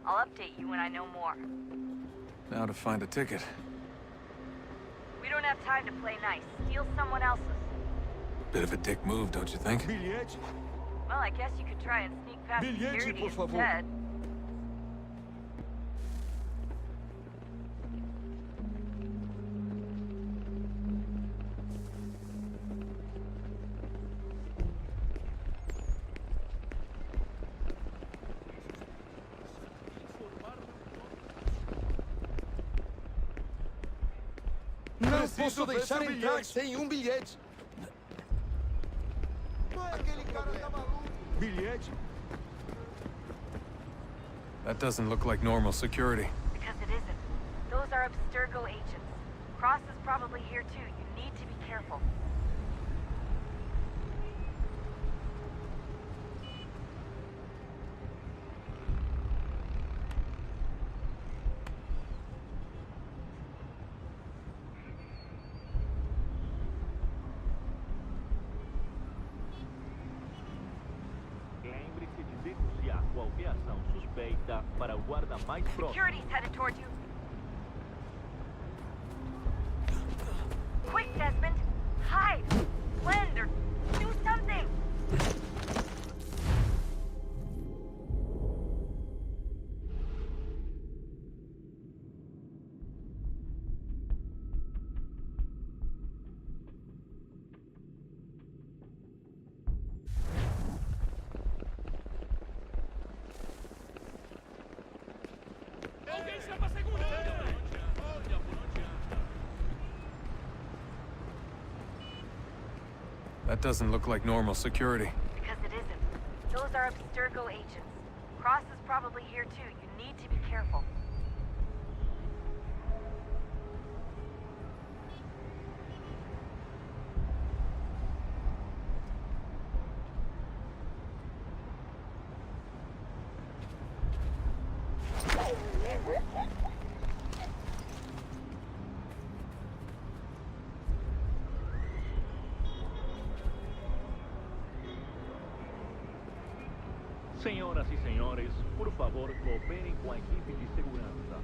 I'll update you when I know more. Now to find a ticket. We don't have time to play nice. Steal someone else's. Bit of a dick move, don't you think? Bilhete? Well, I guess you could try and sneak past Bilhete, security por favor. instead. Não posso deixar entrar sem bilhete. Aquele cara tá maluco. Bilhete? That doesn't look like normal security. Because it isn't. Those are Abstergo agents. Cross is probably here too. You need to be careful. Lembre-se de denunciar qualquer ação suspeita para o guarda mais próximo. Security's headed towards you. Quick, Desmond! Hide! Blend or do something! That doesn't look like normal security. Because it isn't. Those are Abstergo agents. Cross is probably here too. You need to be careful. Senhoras e senhores, por favor, cooperem com a equipe de segurança.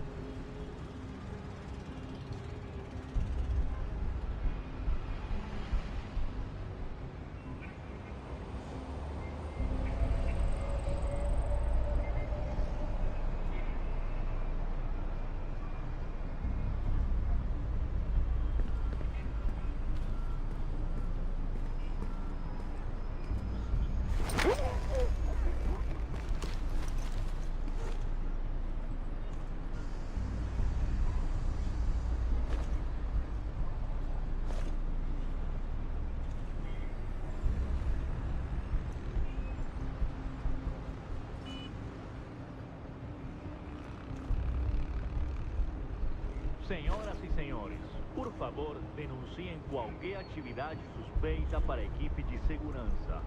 Senhoras e senhores, por favor, denunciem qualquer atividade suspeita para a equipe de segurança.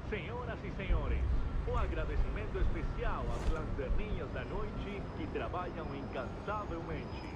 Senhoras e senhores, um agradecimento especial às lanterninhas da noite que trabalham incansavelmente.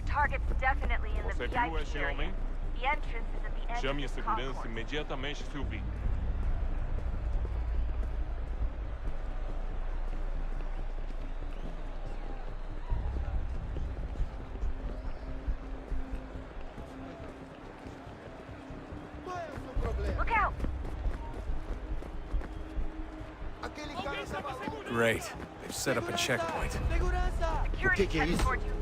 Target's definitely in the Você viu esse VIP area. homem? The entrance is at the end Chame a of the segurança concourse. imediatamente se o vir. Great. They've set up a checkpoint. Security headed towards you.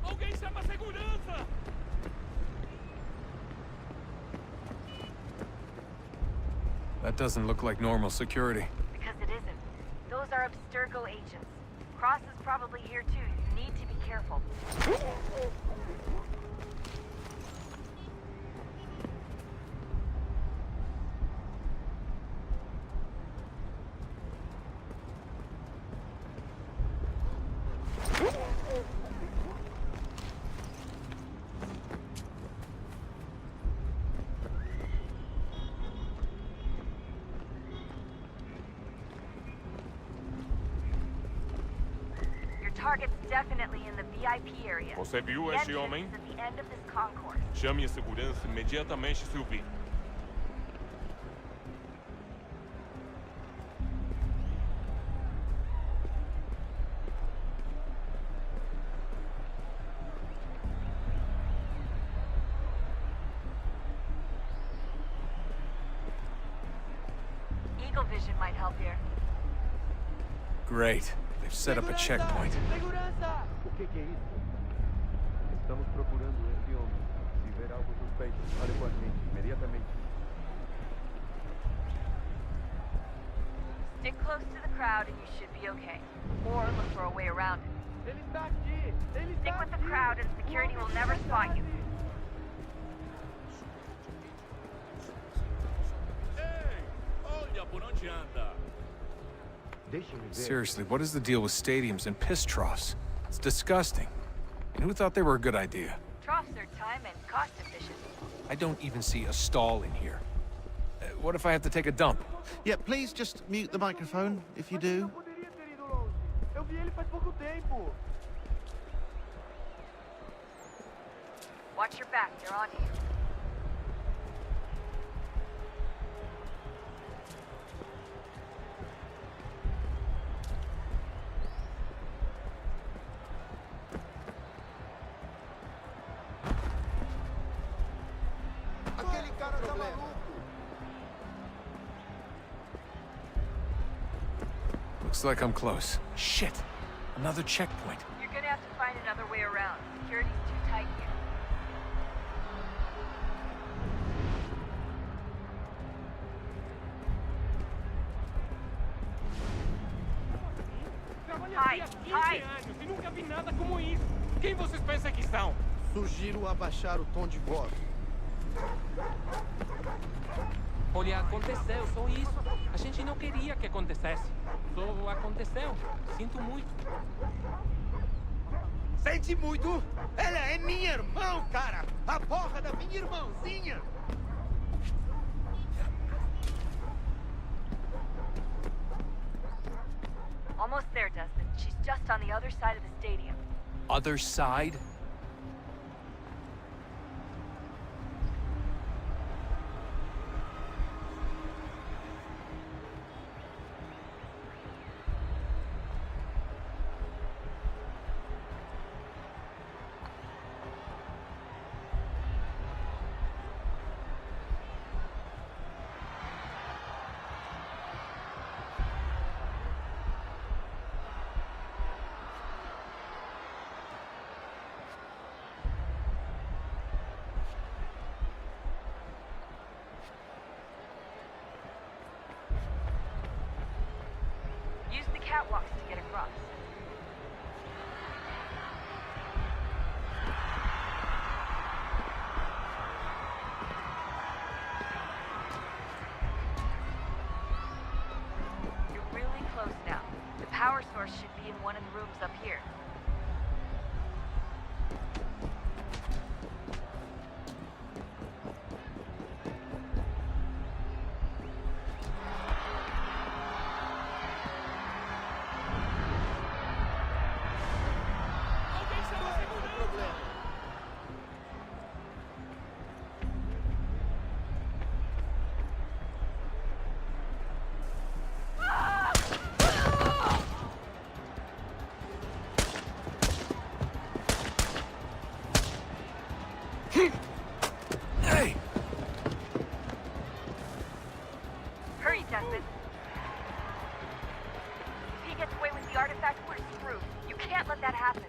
Alguém chama a segurança! That doesn't look like normal security. Because it isn't. Those are Abstergo agents. Cross is probably here too. You need to be careful. Target's definitely in the VIP area. Você viu The esse entrance homem? is at the end of this concourse. Chame a segurança imediatamente se o vir. Eagle vision might help here. Great. They've set up a checkpoint. O que é isso? Estamos procurando esse homem. Se ver algo suspeito, fale com a gente imediatamente. Stick close to the crowd and you should be okay. Or look for a way around it. Stick with the crowd and security will never spot you. Olha por onde anda. Seriously, what is the deal with stadiums and piss troughs? It's disgusting. And who thought they were a good idea? Troughs are time and cost efficient. I don't even see a stall in here. What if I have to take a dump? Yeah, please just mute the microphone if you do. Eu vi ele faz pouco tempo. Watch your back, they're on you. Aquele cara tá maluco. Looks like I'm close. Shit! Another checkpoint. You're gonna have to find another way around. Security's too tight here. Trabalhei há 15 anos e nunca vi nada como isso. Quem vocês pensam que são? Sugiro abaixar o tom de voz. Olha, aconteceu, só isso. A gente não queria que acontecesse. Só aconteceu. Sinto muito. Sente muito? Ela é minha irmã, cara! A porra da minha irmãzinha! Almost there, Dustin. She's just on the other side of the stadium. Other side? Use the catwalks to get across. You're really close now. The power source should be in one of the rooms up here. that happen.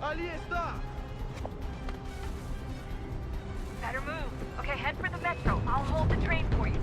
Ali está! Better move. Okay, head for the metro. I'll hold the train for you.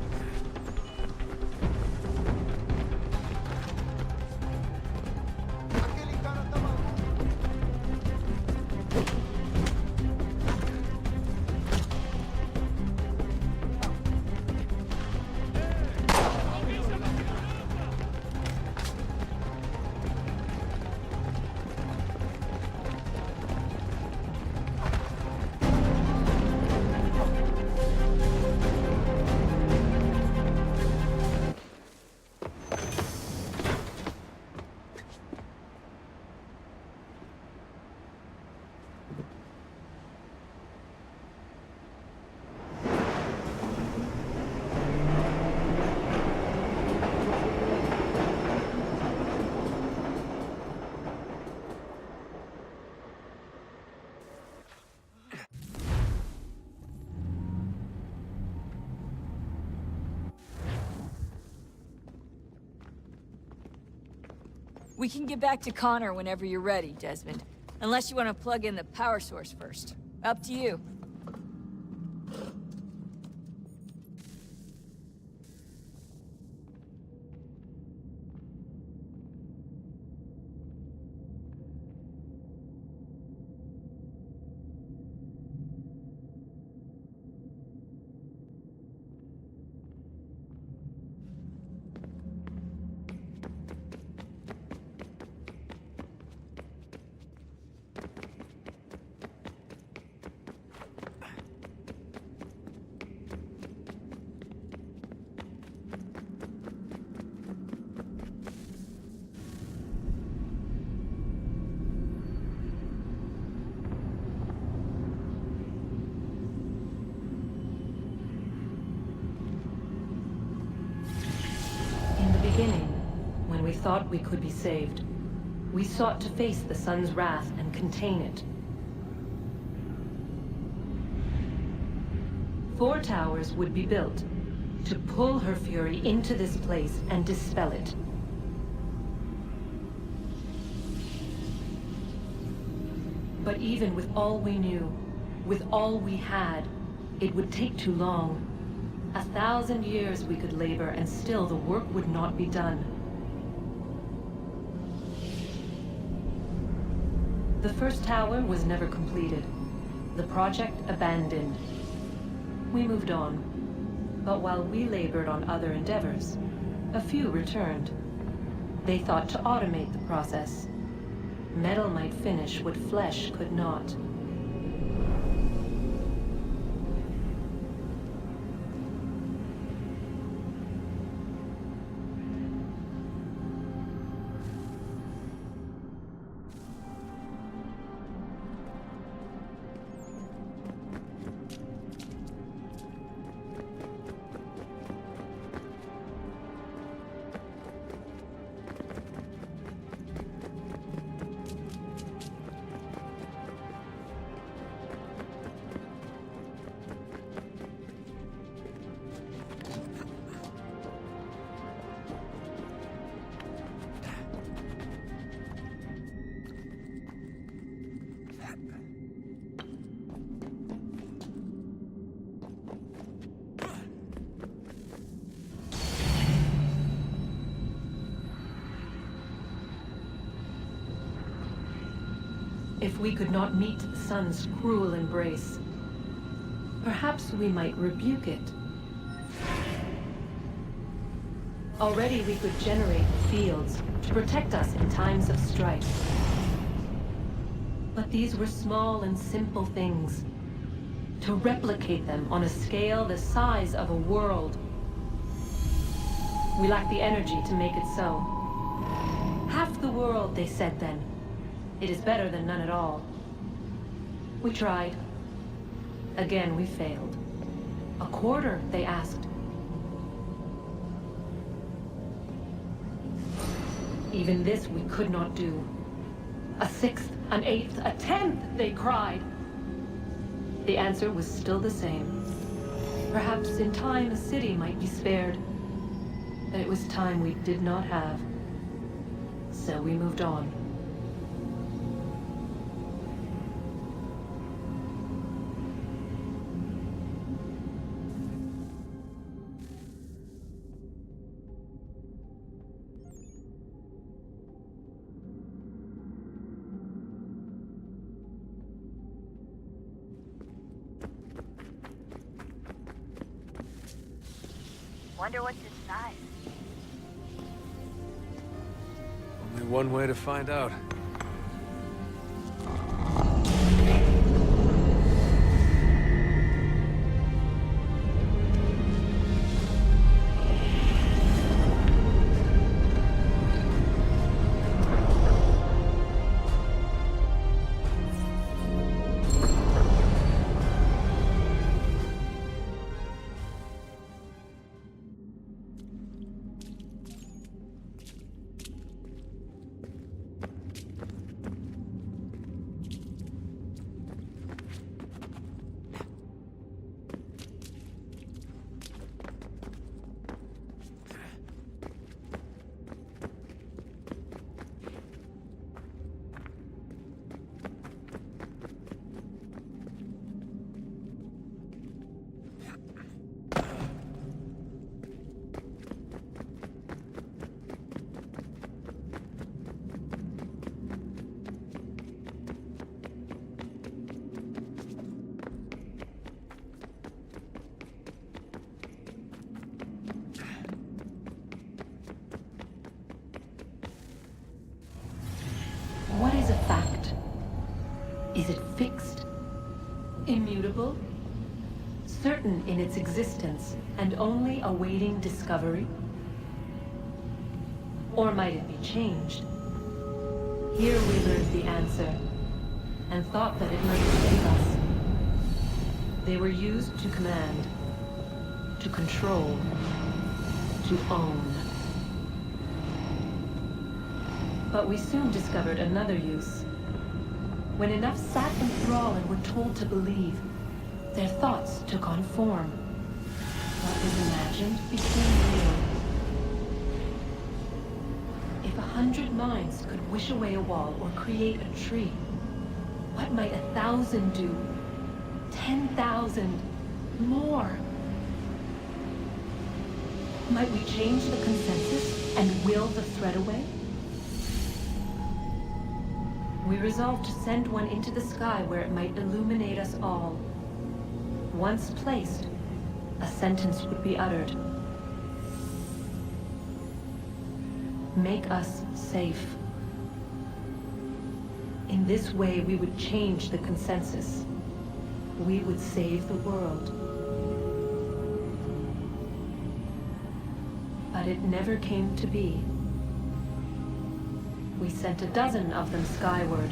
We can get back to Connor whenever you're ready, Desmond. Unless you want to plug in the power source first. Up to you. Beginning, when we thought we could be saved, we sought to face the sun's wrath and contain it. 4 towers would be built to pull her fury into this place and dispel it. But even with all we knew, with all we had, it would take too long. 1,000 years we could labor, and still the work would not be done. The first tower was never completed. The project abandoned. We moved on. But while we labored on other endeavors, a few returned. They thought to automate the process. Metal might finish what flesh could not. If we could not meet the sun's cruel embrace, perhaps we might rebuke it. Already we could generate fields to protect us in times of strife. But these were small and simple things. To replicate them on a scale the size of a world, we lack the energy to make it so. Half the world, they said then. It is better than none at all. We tried. Again, we failed. A quarter, they asked. Even this we could not do. A sixth, an eighth, a tenth, they cried. The answer was still the same. Perhaps in time a city might be spared. But it was time we did not have. So we moved on. Wonder what's inside. Only one way to find out. What is a fact? Is it fixed? Immutable? Certain in its existence and only awaiting discovery? Or might it be changed? Here we learned the answer, and thought that it might save us. They were used to command, to control, to own. But we soon discovered another use. When enough sat in thrall and were told to believe, their thoughts took on form. What was imagined became real. If 100 minds could wish away a wall or create a tree, what might 1,000 do? 10,000? More? Might we change the consensus and will the threat away? We resolved to send one into the sky where it might illuminate us all. Once placed, a sentence would be uttered. Make us safe. In this way, we would change the consensus. We would save the world. But it never came to be. We sent a dozen of them skyward,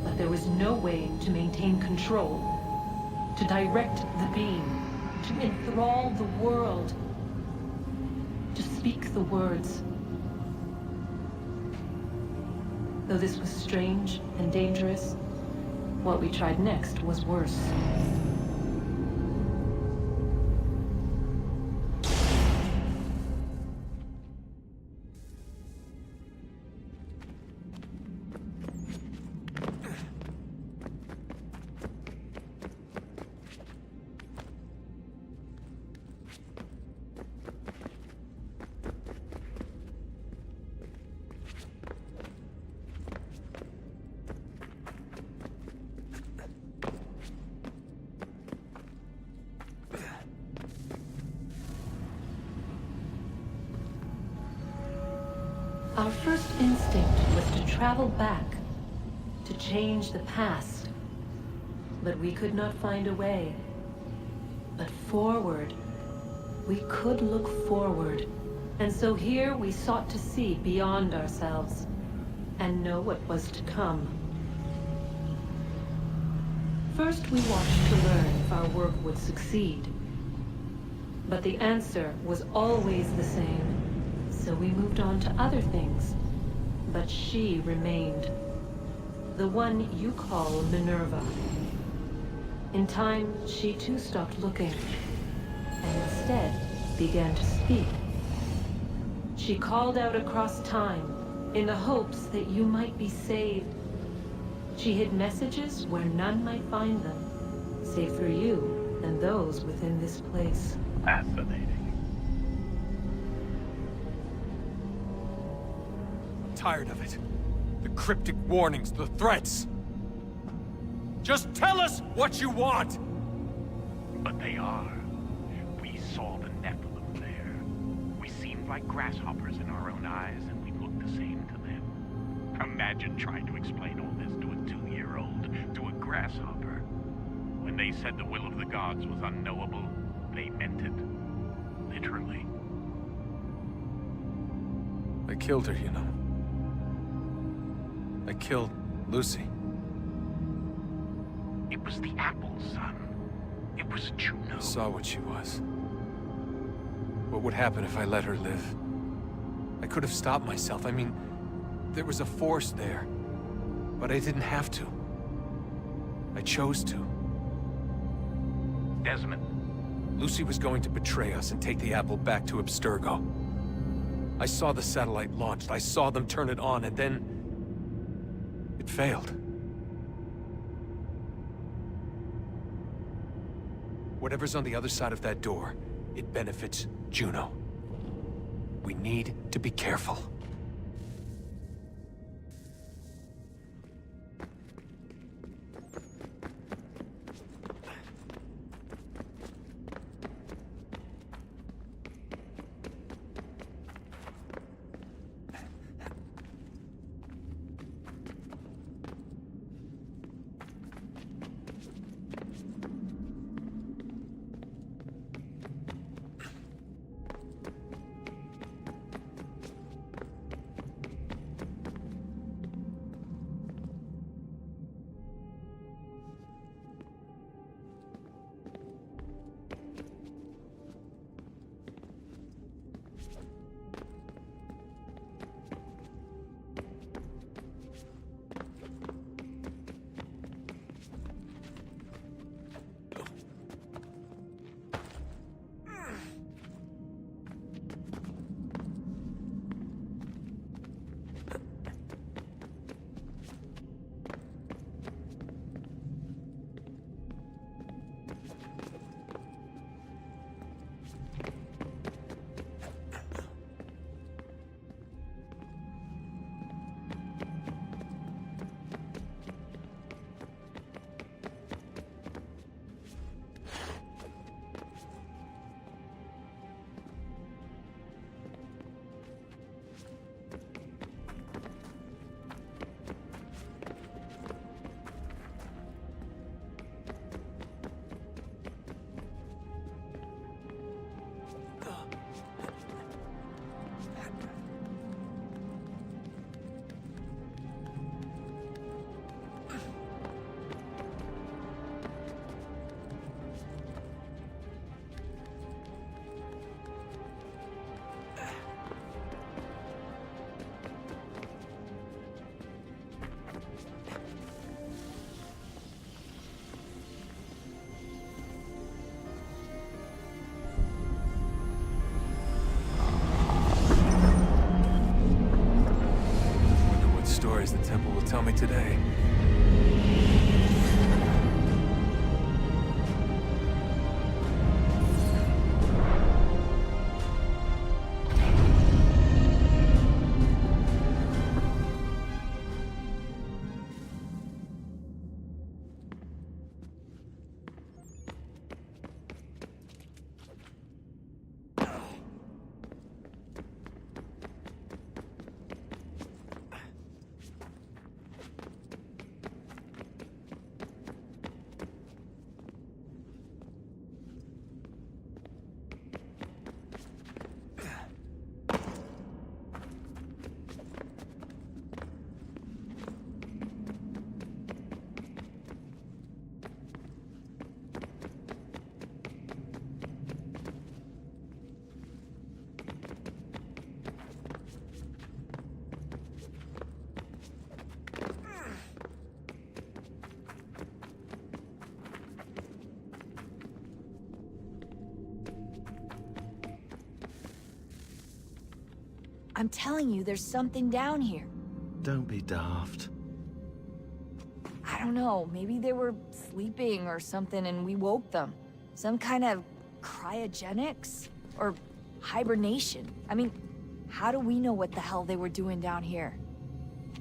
but there was no way to maintain control, to direct the beam, to enthrall the world, to speak the words. Though this was strange and dangerous, what we tried next was worse. Our first instinct was to travel back, to change the past. But we could not find a way. But forward, we could look forward. And so here we sought to see beyond ourselves, and know what was to come. First we watched to learn if our work would succeed. But the answer was always the same. So we moved on to other things, but she remained. The one you call Minerva. In time, she too stopped looking, and instead began to speak. She called out across time, in the hopes that you might be saved. She hid messages where none might find them, save for you and those within this place. Fascinating. Tired of it. The cryptic warnings, the threats. Just tell us what you want! But they are. We saw the Nephilim there. We seemed like grasshoppers in our own eyes, and we looked the same to them. Imagine trying to explain all this to a 2-year-old, to a grasshopper. When they said the will of the gods was unknowable, they meant it. Literally. I killed her, you know. I killed Lucy. It was the apple, son. It was Juno. I saw what she was. What would happen if I let her live? I could have stopped myself. I mean, there was a force there. But I didn't have to. I chose to. Desmond. Lucy was going to betray us and take the apple back to Abstergo. I saw the satellite launched. I saw them turn it on, and then it failed. Whatever's on the other side of that door, it benefits Juno. We need to be careful. I'm telling you, there's something down here. Don't be daft. I don't know, maybe they were sleeping or something and we woke them. Some kind of cryogenics? Or hibernation? I mean, how do we know what the hell they were doing down here?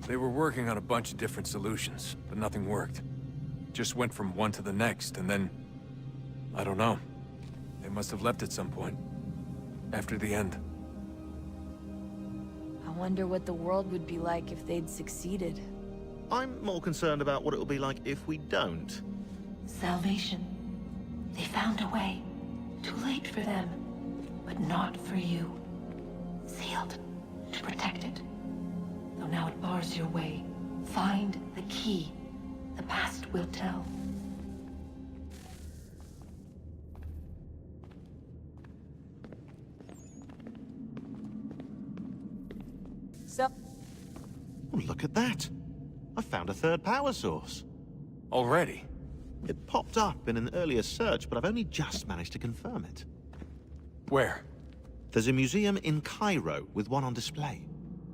They were working on a bunch of different solutions, but nothing worked. Just went from one to the next, and then... I don't know. They must have left at some point. After the end. I wonder what the world would be like if they'd succeeded. I'm more concerned about what it'll be like if we don't. Salvation. They found a way. Too late for them, but not for you. Sealed to protect it. Though now it bars your way. Find the key. The past will tell. So... Oh, look at that. I found a third power source. Already? It popped up in an earlier search, but I've only just managed to confirm it. Where? There's a museum in Cairo with one on display.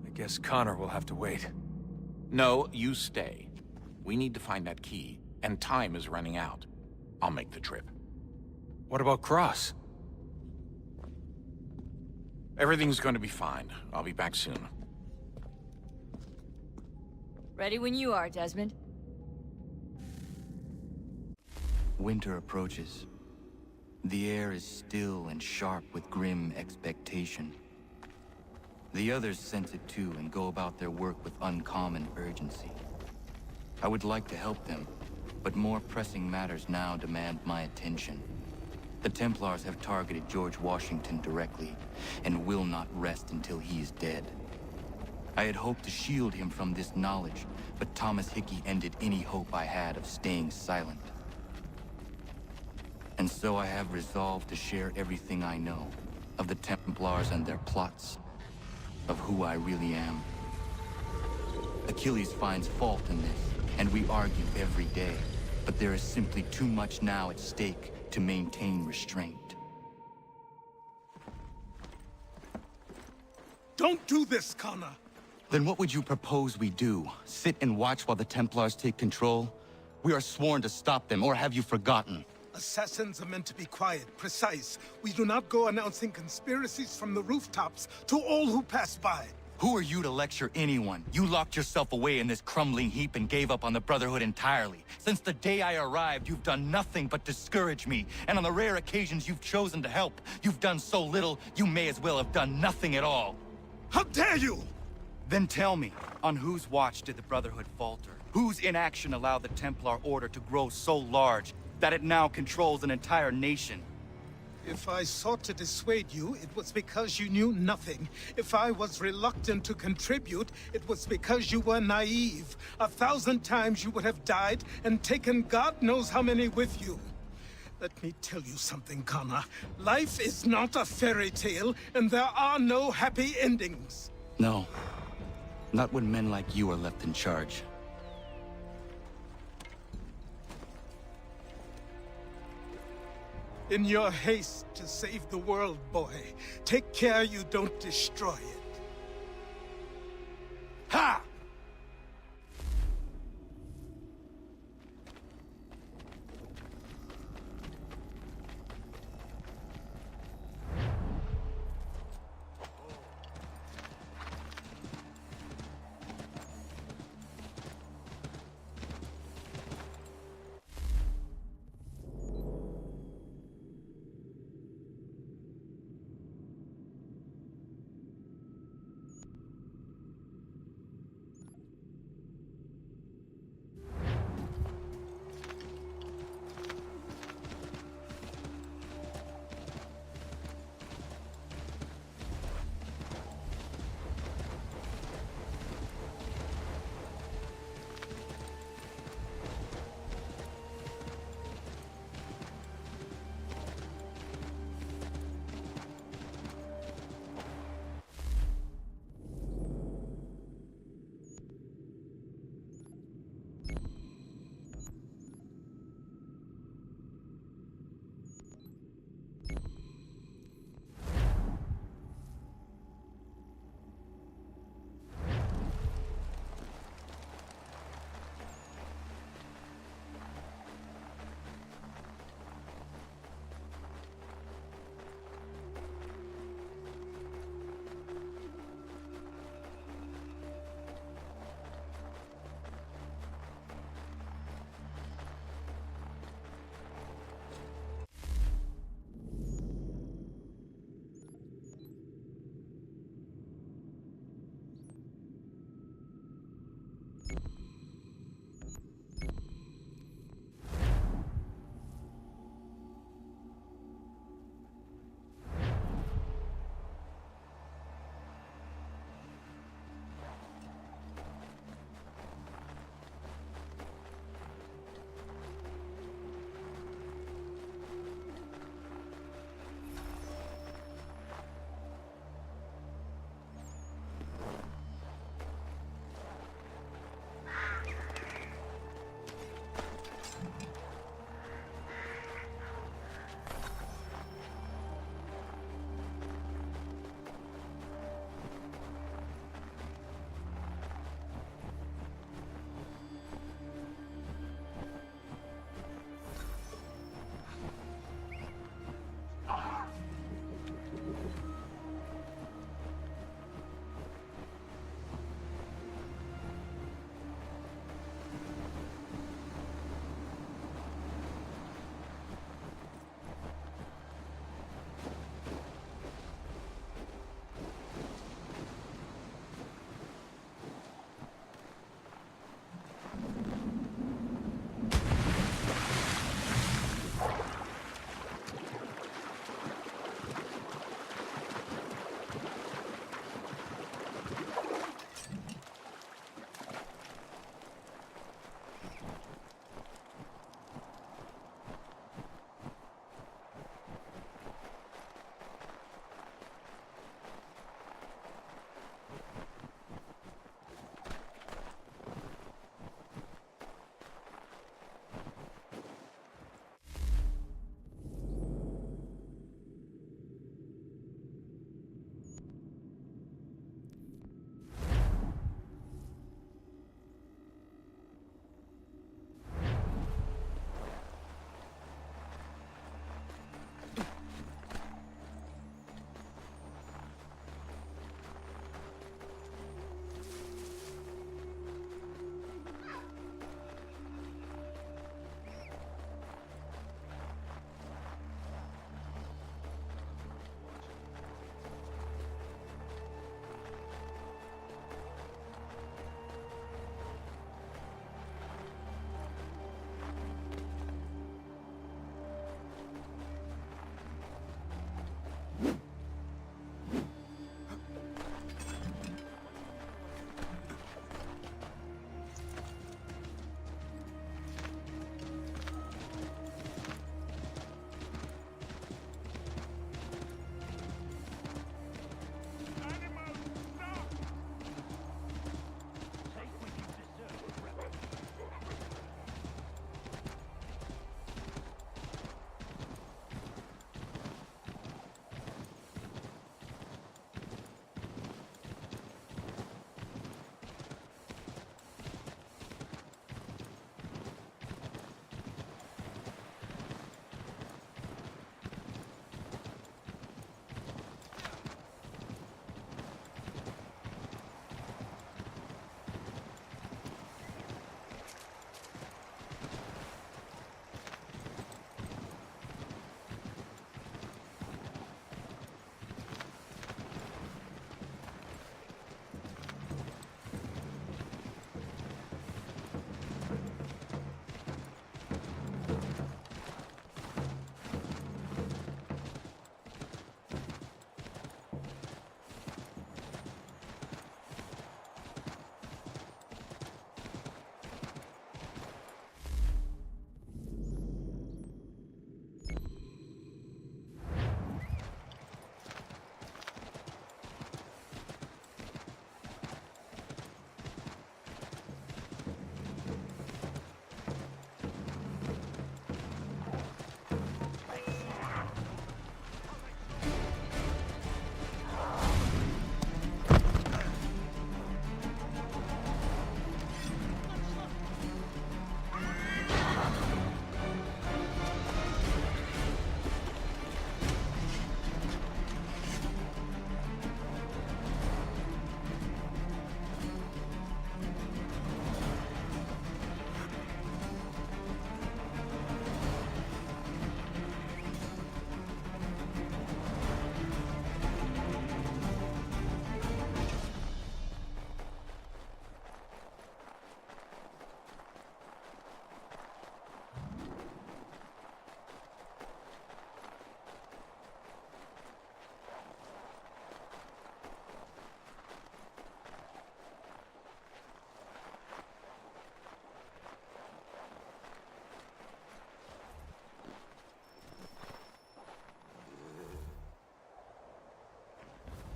I guess Connor will have to wait. No, you stay. We need to find that key, and time is running out. I'll make the trip. What about Cross? Everything's going to be fine. I'll be back soon. Ready when you are, Desmond. Winter approaches. The air is still and sharp with grim expectation. The others sense it too and go about their work with uncommon urgency. I would like to help them, but more pressing matters now demand my attention. The Templars have targeted George Washington directly, and will not rest until he is dead. I had hoped to shield him from this knowledge, but Thomas Hickey ended any hope I had of staying silent. And so I have resolved to share everything I know of the Templars and their plots, of who I really am. Achilles finds fault in this, and we argue every day, but there is simply too much now at stake to maintain restraint. Don't do this, Connor! Then what would you propose we do? Sit and watch while the Templars take control? We are sworn to stop them, or have you forgotten? Assassins are meant to be quiet, precise. We do not go announcing conspiracies from the rooftops to all who pass by. Who are you to lecture anyone? You locked yourself away in this crumbling heap and gave up on the Brotherhood entirely. Since the day I arrived, you've done nothing but discourage me. And on the rare occasions you've chosen to help, you've done so little, you may as well have done nothing at all. How dare you! Then tell me, on whose watch did the Brotherhood falter? Whose inaction allowed the Templar Order to grow so large that it now controls an entire nation? If I sought to dissuade you, it was because you knew nothing. If I was reluctant to contribute, it was because you were naive. 1,000 times you would have died and taken God knows how many with you. Let me tell you something, Connor. Life is not a fairy tale, and there are no happy endings. No. Not when men like you are left in charge. In your haste to save the world, boy, take care you don't destroy it. Ha!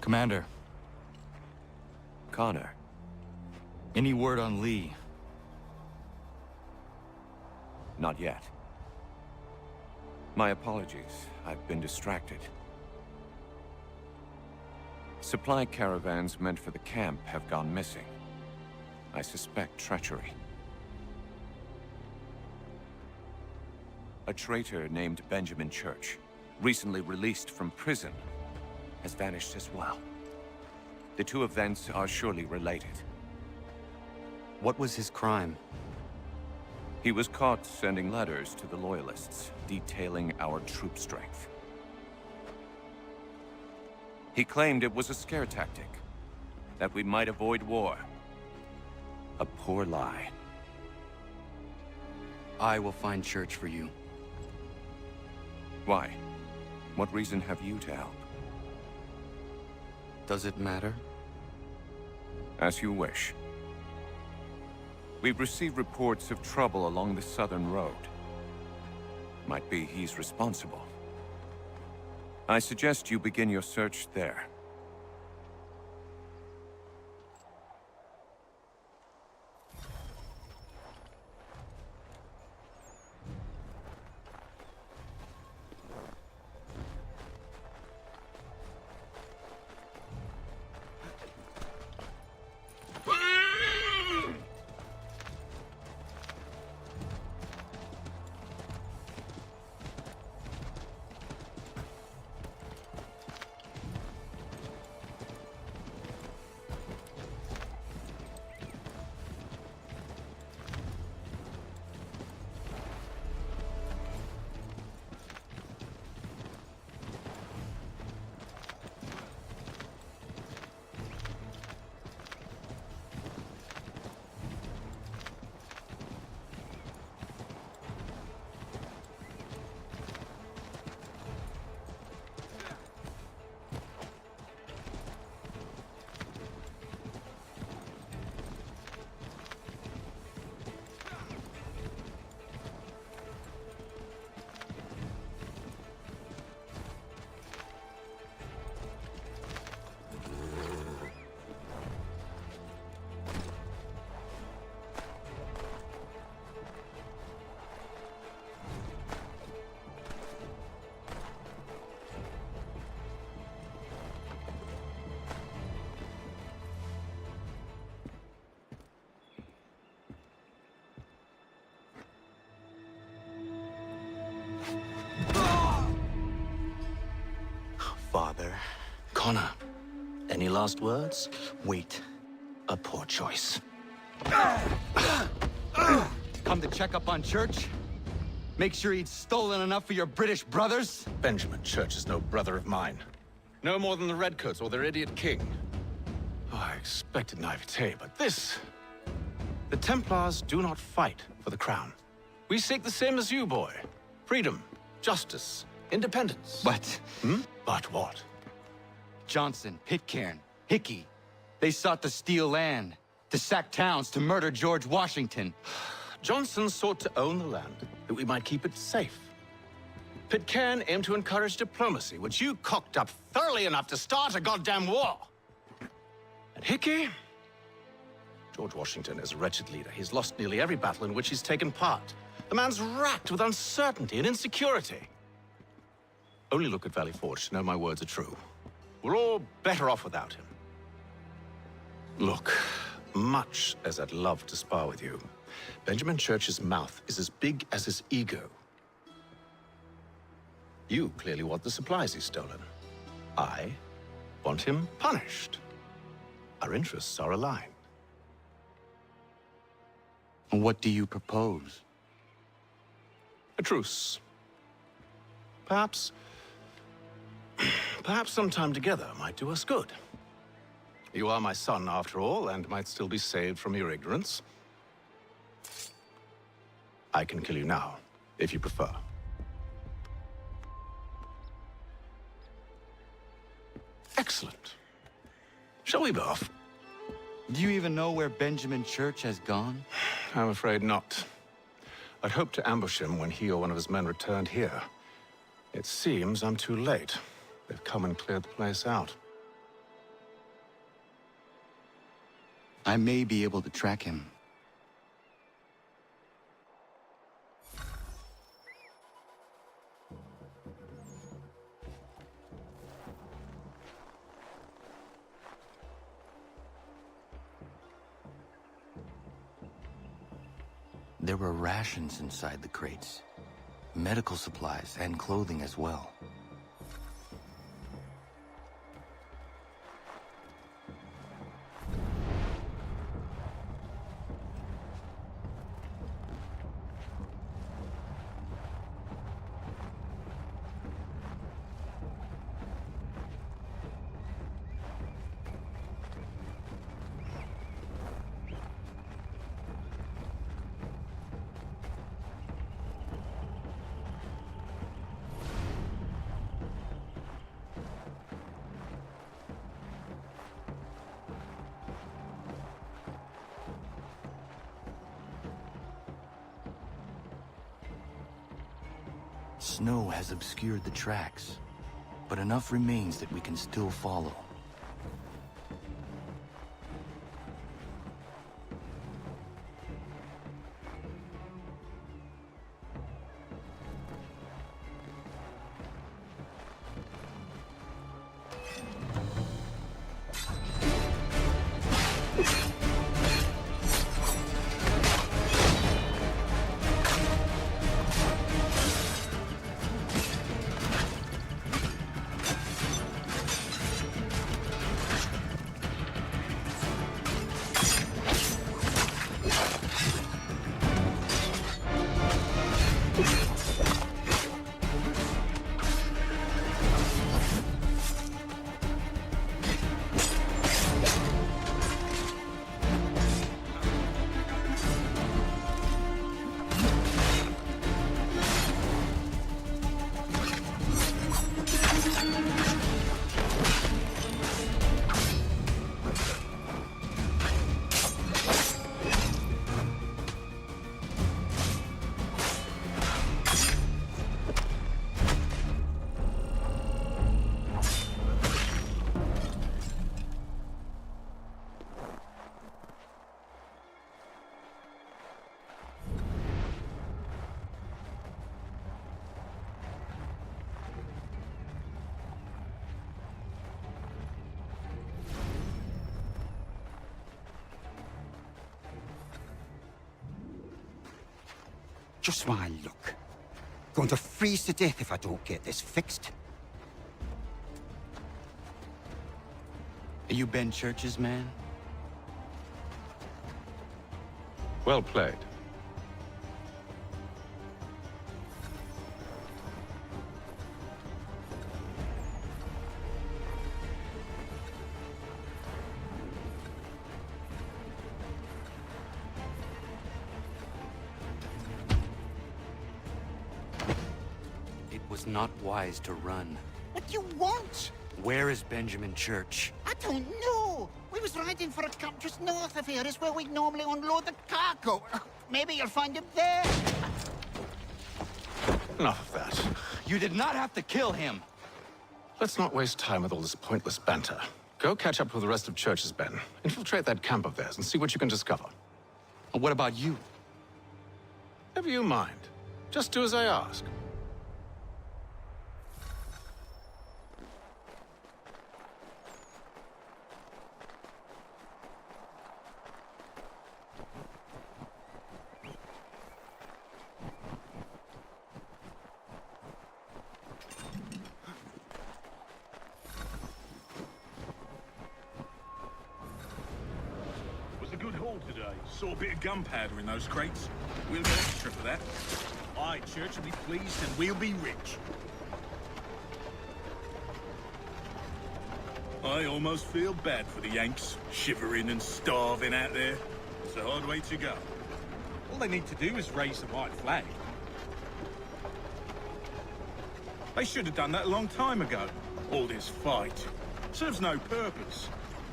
Commander. Connor. Any word on Lee? Not yet. My apologies. I've been distracted. Supply caravans meant for the camp have gone missing. I suspect treachery. A traitor named Benjamin Church, recently released from prison, has vanished as well. The two events are surely related. What was his crime? He was caught sending letters to the Loyalists, detailing our troop strength. He claimed it was a scare tactic, that we might avoid war. A poor lie. I will find Church for you. Why? What reason have you to help? Does it matter? As you wish. We've received reports of trouble along the southern road. Might be he's responsible. I suggest you begin your search there. Father. Connor, any last words? Wait. A poor choice. Come to check up on Church? Make sure he'd stolen enough for your British brothers? Benjamin Church is no brother of mine. No more than the Redcoats or their idiot king. Oh, I expected naivete, but this... The Templars do not fight for the crown. We seek the same as you, boy. Freedom, justice, independence. But... But what? Johnson, Pitcairn, Hickey. They sought to steal land, to sack towns, to murder George Washington. Johnson sought to own the land, that we might keep it safe. Pitcairn aimed to encourage diplomacy, which you cocked up thoroughly enough to start a goddamn war. And Hickey? George Washington is a wretched leader. He's lost nearly every battle in which he's taken part. The man's racked with uncertainty and insecurity. Only look at Valley Forge to know my words are true. We're all better off without him. Look, much as I'd love to spar with you, Benjamin Church's mouth is as big as his ego. You clearly want the supplies he's stolen. I want him punished. Our interests are aligned. What do you propose? A truce. Perhaps some time together might do us good. You are my son, after all, and might still be saved from your ignorance. I can kill you now, if you prefer. Excellent. Shall we be off? Do you even know where Benjamin Church has gone? I'm afraid not. I'd hoped to ambush him when he or one of his men returned here. It seems I'm too late. They've come and cleared the place out. I may be able to track him. There were rations inside the crates. Medical supplies and clothing as well. Snow has obscured the tracks, but enough remains that we can still follow. Just my luck. Going to freeze to death if I don't get this fixed. Are you Ben Church's man? Well played. Not wise to run. What do you want? Where is Benjamin Church? I don't know. We was riding for a camp just north of here. Is where we'd normally unload the cargo. Maybe you'll find him there. Enough of that. You did not have to kill him. Let's not waste time with all this pointless banter. Go catch up with the rest of Church's men. Infiltrate that camp of theirs and see what you can discover. What about you? Never you mind. Just do as I ask. Saw a bit of gunpowder in those crates. We'll get extra for that. Aye, Church will be pleased and we'll be rich. I almost feel bad for the Yanks, shivering and starving out there. It's a hard way to go. All they need to do is raise the white flag. They should have done that a long time ago. All this fight serves no purpose.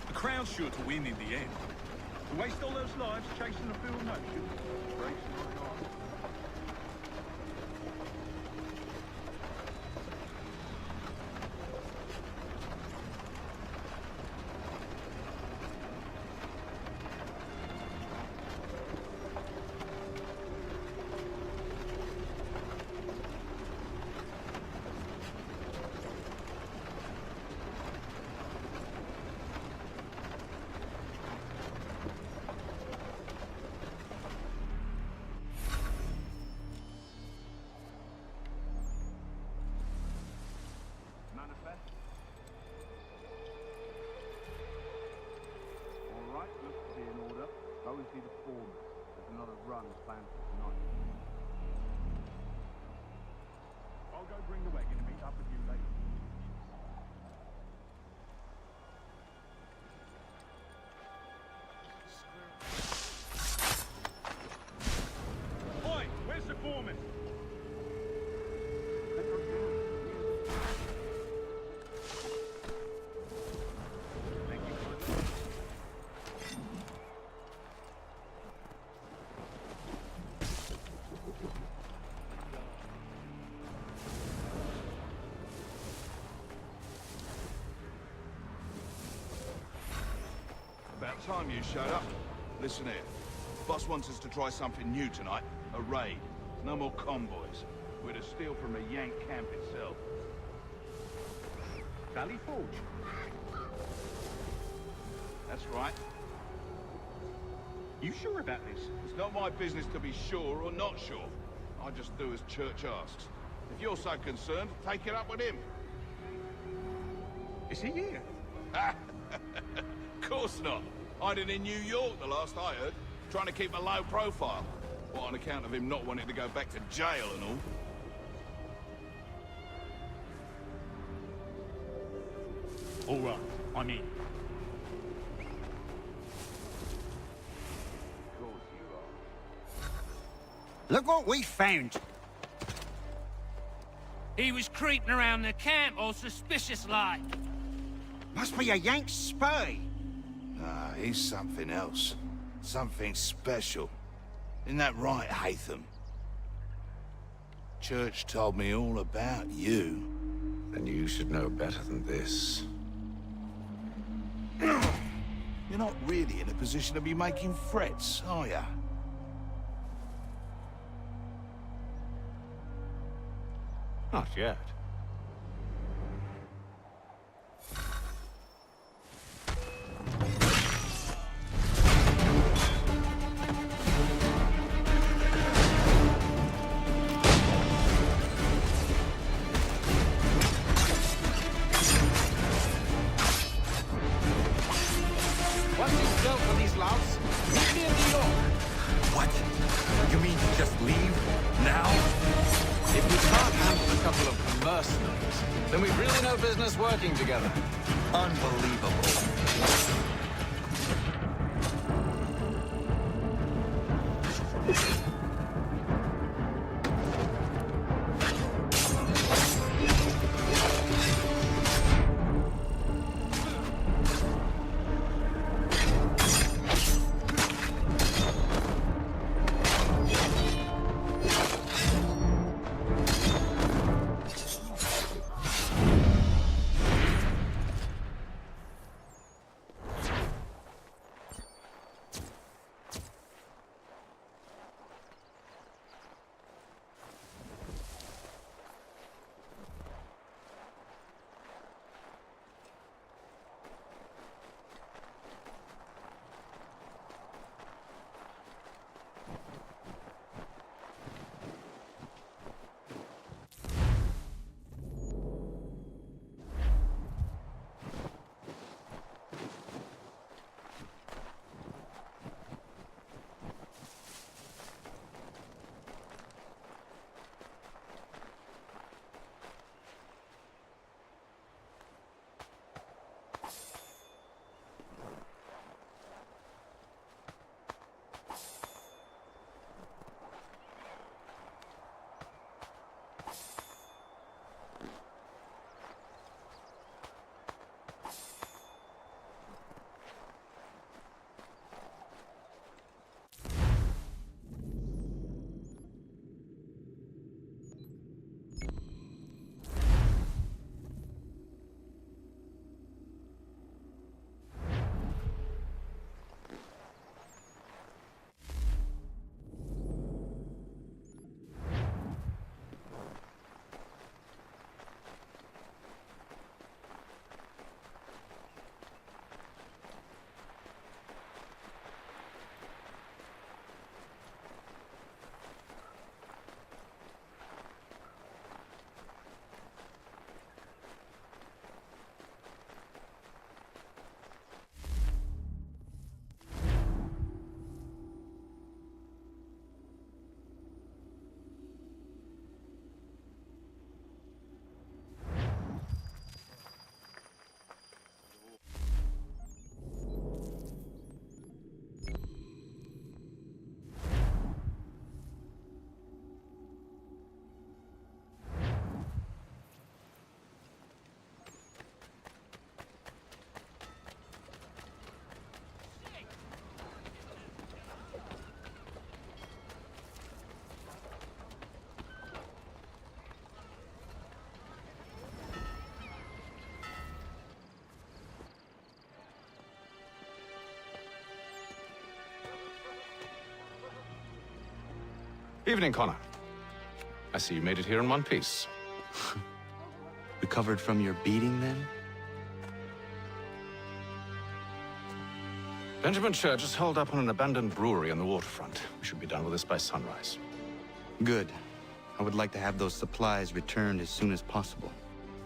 The Crown's sure to win in the end. To waste all those lives chasing a fool notion. time you showed up. Listen here. Boss wants us to try something new tonight. A raid. No more convoys. We're to steal from the Yank camp itself. Valley Forge. That's right. You sure about this? It's not my business to be sure or not sure. I just do as Church asks. If you're so concerned, take it up with him. Is he here? Of course not. Hiding in New York, the last I heard. Trying to keep a low profile. What, on account of him not wanting to go back to jail and all? All right, I'm in. Look what we found. He was creeping around the camp all suspicious-like. Must be a Yank spy. Nah, he's something else. Something special. Isn't that right, Hatham? Church told me all about you. Then you should know better than this. You're not really in a position to be making threats, are ya? Not yet. What's in store for these louts? Meet me in New York. What? You mean to just leave? Now? If we can't handle a couple of mercenaries, then we've really no business working together. Unbelievable. Evening, Connor. I see you made it here in one piece. Recovered from your beating, then? Benjamin Church is holed up on an abandoned brewery on the waterfront. We should be done with this by sunrise. Good. I would like to have those supplies returned as soon as possible.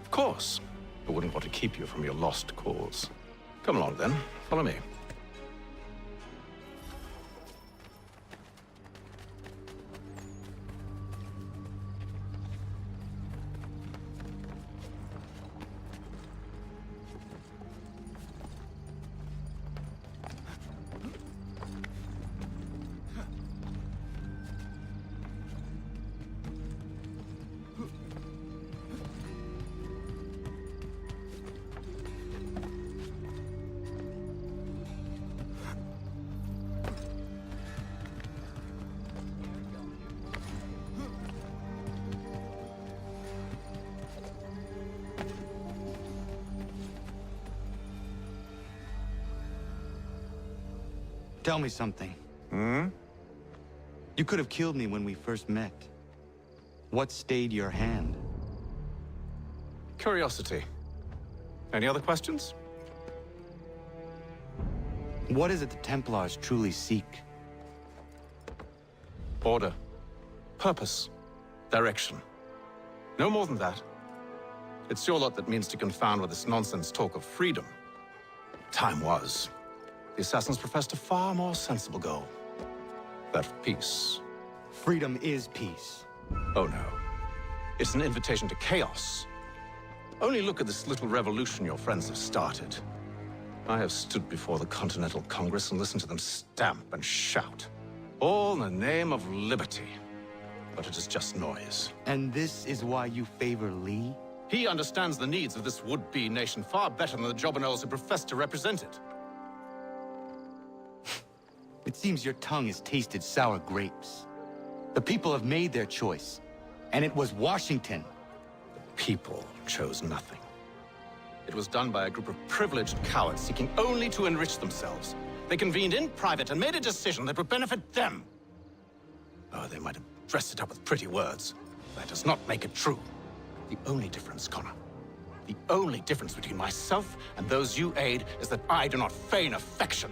Of course. I wouldn't want to keep you from your lost cause. Come along, then. Follow me. Tell me something. Hmm? You could have killed me when we first met. What stayed your hand? Curiosity. Any other questions? What is it the Templars truly seek? Order. Purpose. Direction. No more than that. It's your lot that means to confound with this nonsense talk of freedom. Time was. The assassins professed a far more sensible goal. That of peace. Freedom is peace. Oh no. It's an invitation to chaos. Only look at this little revolution your friends have started. I have stood before the Continental Congress and listened to them stamp and shout. All in the name of liberty. But it is just noise. And this is why you favor Lee? He understands the needs of this would-be nation far better than the jobberknolls who profess to represent it. It seems your tongue has tasted sour grapes. The people have made their choice, and it was Washington. The people chose nothing. It was done by a group of privileged cowards seeking only to enrich themselves. They convened in private and made a decision that would benefit them. Oh, they might have dressed it up with pretty words. That does not make it true. The only difference, Connor, the only difference between myself and those you aid is that I do not feign affection.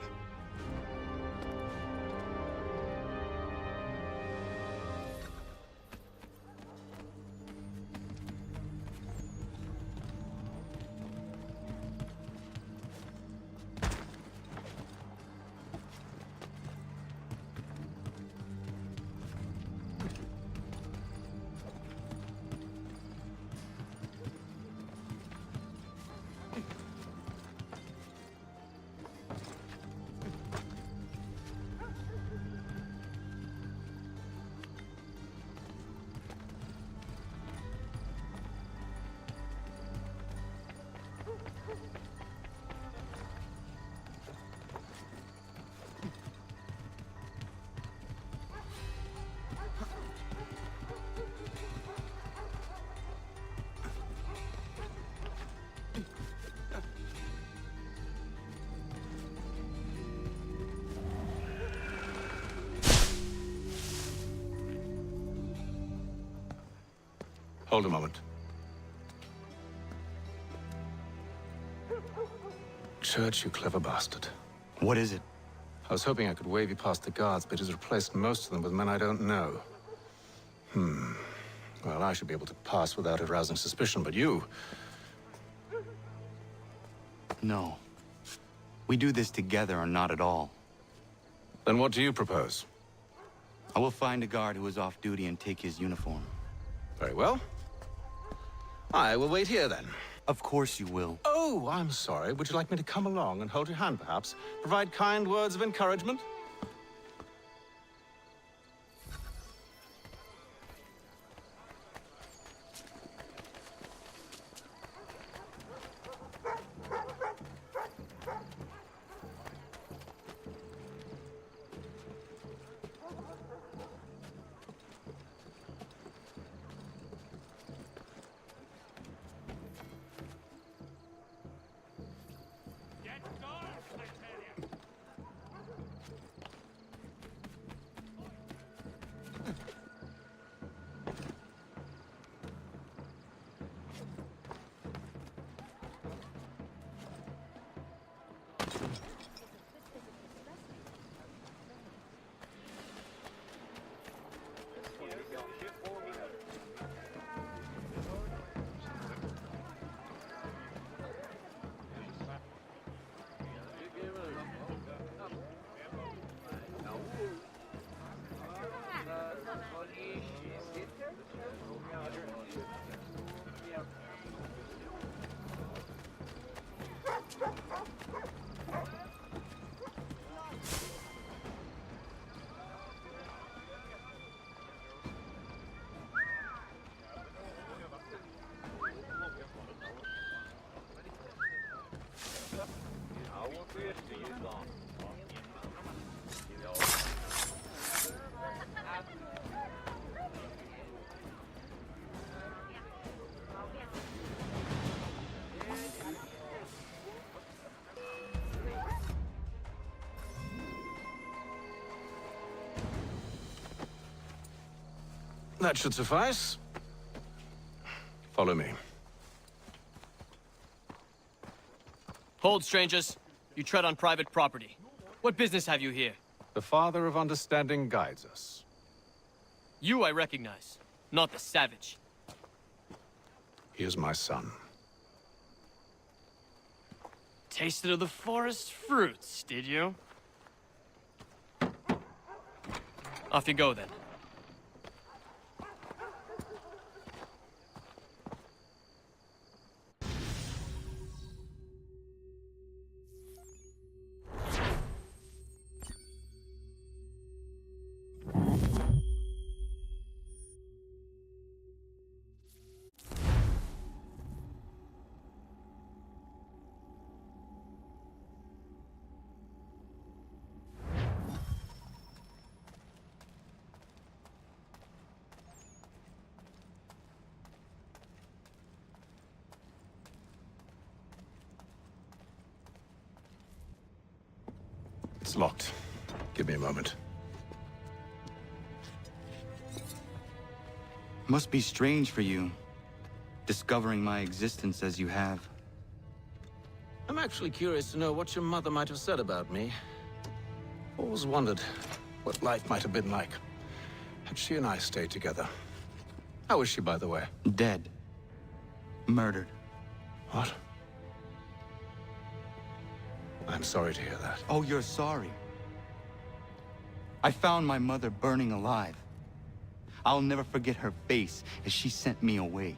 Hold a moment. Church, you clever bastard. What is it? I was hoping I could wave you past the guards, but he's replaced most of them with men I don't know. Well, I should be able to pass without arousing suspicion, but you... No. We do this together or not at all. Then what do you propose? I will find a guard who is off duty and take his uniform. Very well. I will wait here, then. Of course you will. Oh, I'm sorry. Would you like me to come along and hold your hand, perhaps? Provide kind words of encouragement? That should suffice. Follow me. Hold, strangers. You tread on private property. What business have you here? The Father of Understanding guides us. You I recognize, not the savage. He is my son. Tasted of the forest fruits, did you? Off you go, then. It's locked. Give me a moment. Must be strange for you, discovering my existence as you have. I'm actually curious to know what your mother might have said about me. Always wondered what life might have been like had she and I stayed together. How is she, by the way? Dead. Murdered. What? I'm sorry to hear that. Oh, you're sorry. I found my mother burning alive. I'll never forget her face as she sent me away.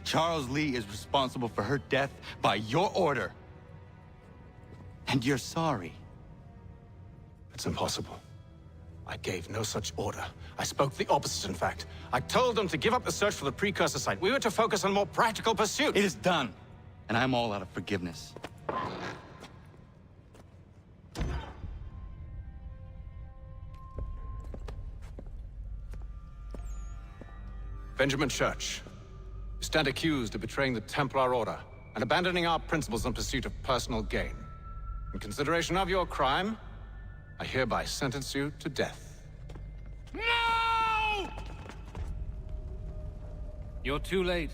Charles Lee is responsible for her death by your order. And you're sorry. It's impossible. I gave no such order. I spoke the opposite, in fact. I told them to give up the search for the precursor site. We were to focus on more practical pursuits. It is done, and I'm all out of forgiveness. Benjamin Church, you stand accused of betraying the Templar Order and abandoning our principles in pursuit of personal gain. In consideration of your crime, I hereby sentence you to death. No! You're too late.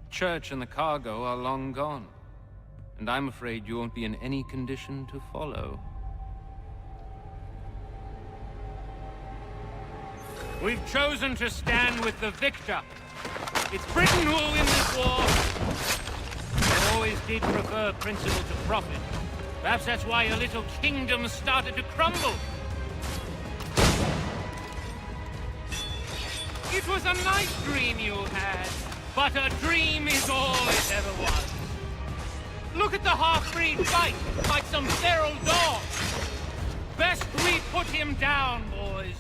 Church and the cargo are long gone. And I'm afraid you won't be in any condition to follow. We've chosen to stand with the victor. It's Britain who will win this war. I always did prefer principle to profit. Perhaps that's why your little kingdom started to crumble. It was a nice dream you had, but a dream is all it ever was. Look at the half-breed fight, like some feral dog. Best we put him down, boys.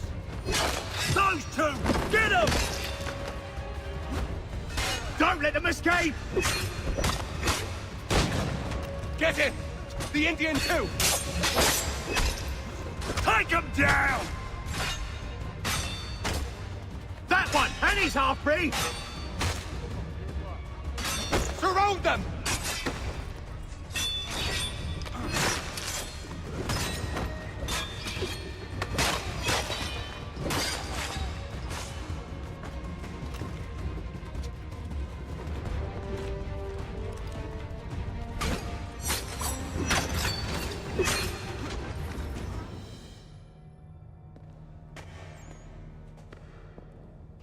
Those two! Get them! Don't let them escape! Get it! The Indian too! Take him down! That one! And he's half-breed! Surround them!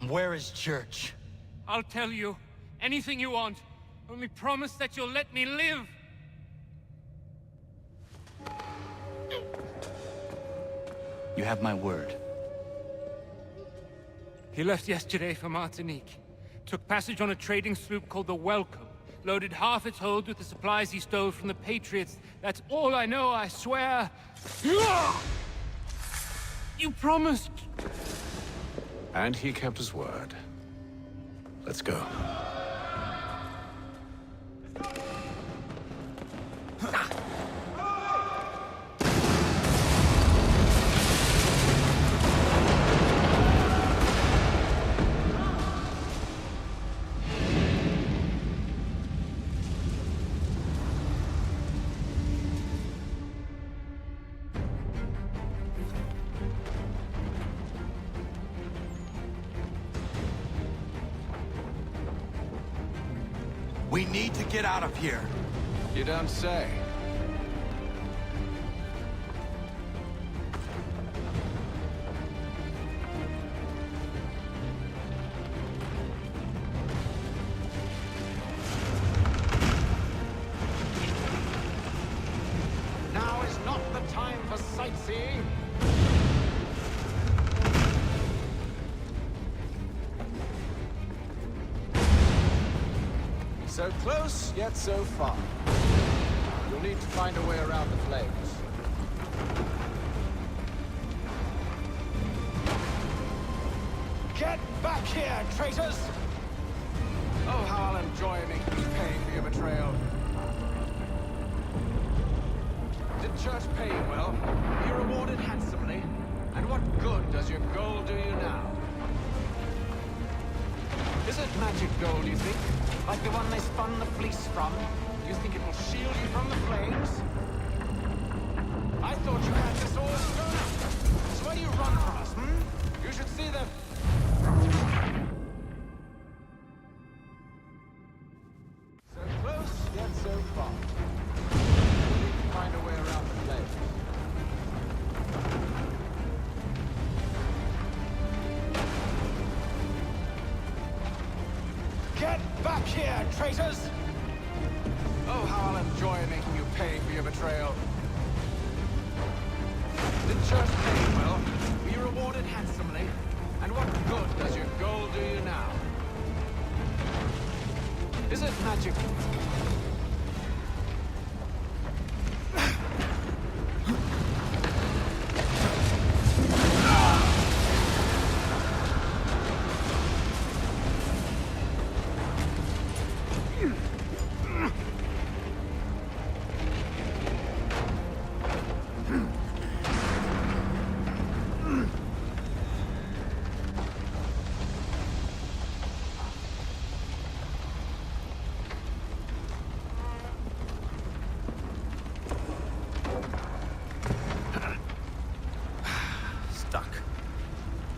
Where is Church? I'll tell you. Anything you want. Only promise that you'll let me live. You have my word. He left yesterday for Martinique. Took passage on a trading sloop called the Welcome. Loaded half its hold with the supplies he stole from the Patriots. That's all I know, I swear. You promised. And he kept his word. Let's go. We need to get out of here. You don't say. Now is not the time for sightseeing. So close, yet so far. You'll need to find a way around the flames. Get back here, traitors! Oh, how I'll enjoy making you pay for your betrayal. Did church pay you well? Were you rewarded handsomely? And what good does your gold do you now? Is it magic gold, you think? Like the one they spun the fleece from? You think it will shield you from the flames? I thought you had this all sewn up. So why do you run from us, hmm? You should see the... So close, yet so far. You'll need to find a way around the flames. Get back here, traitors! Oh, how I'll enjoy making you pay for your betrayal. Did church pay you well? Were you rewarded handsomely? And what good does your gold do you now? Is it magic?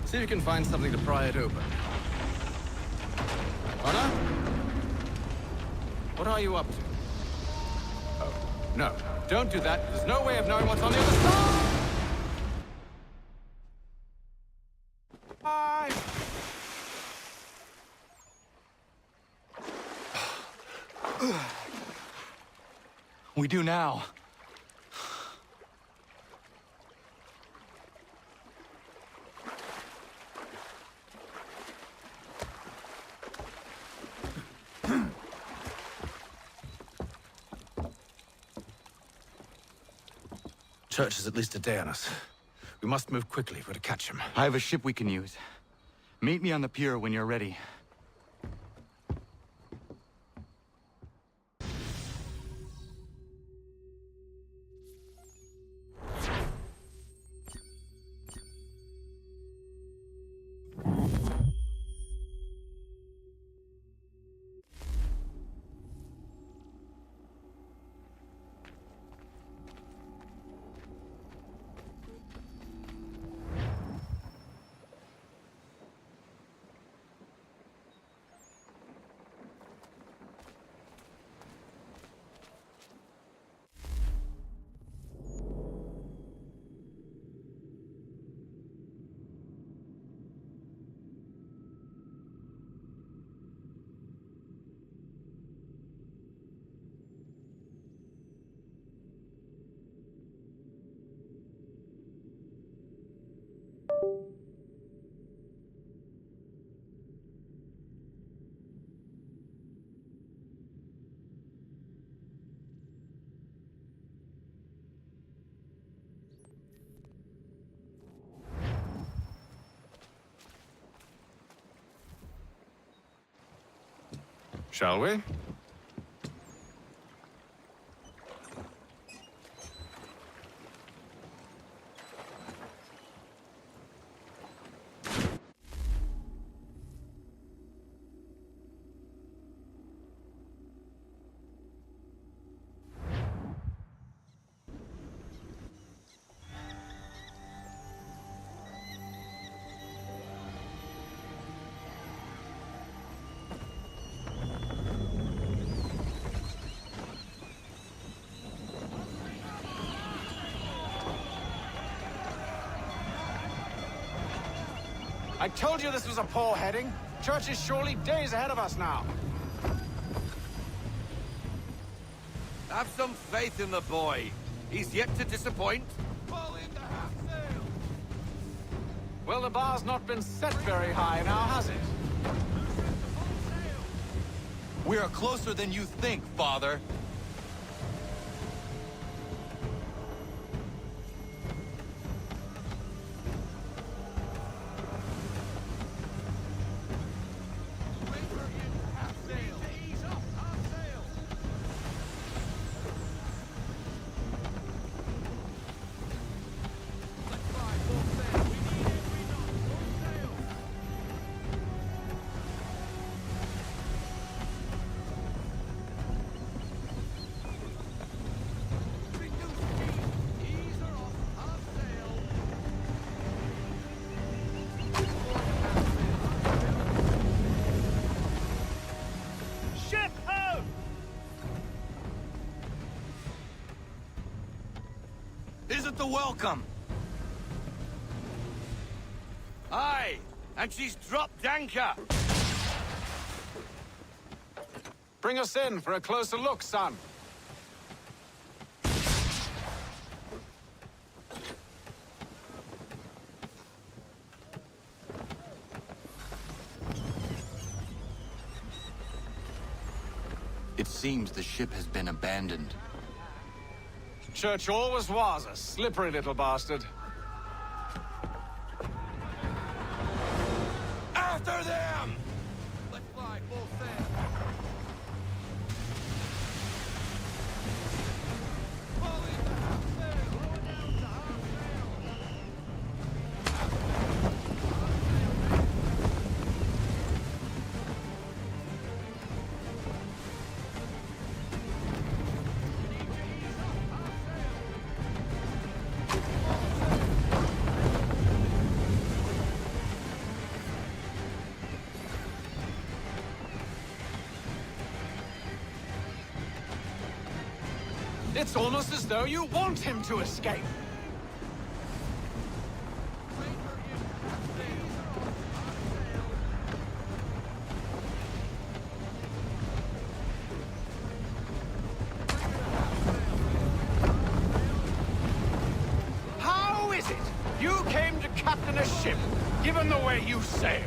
See if you can find something to pry it open. Honor? What are you up to? Oh, no. Don't do that. There's no way of knowing what's on the other side! Bye! We do now. Church is at least a day on us. We must move quickly if we're to catch him. I have a ship we can use. Meet me on the pier when you're ready. Shall we? I told you this was a poor heading. Church is surely days ahead of us now. Have some faith in the boy. He's yet to disappoint. Well, the bar's not been set very high now, has it? We are closer than you think, Father. Isn't the welcome? Aye, and she's dropped anchor. Bring us in for a closer look, son. It seems the ship has been abandoned. Church always was a slippery little bastard. After them! Let's fly full sail. It's almost as though you want him to escape. How is it you came to captain a ship, given the way you sail?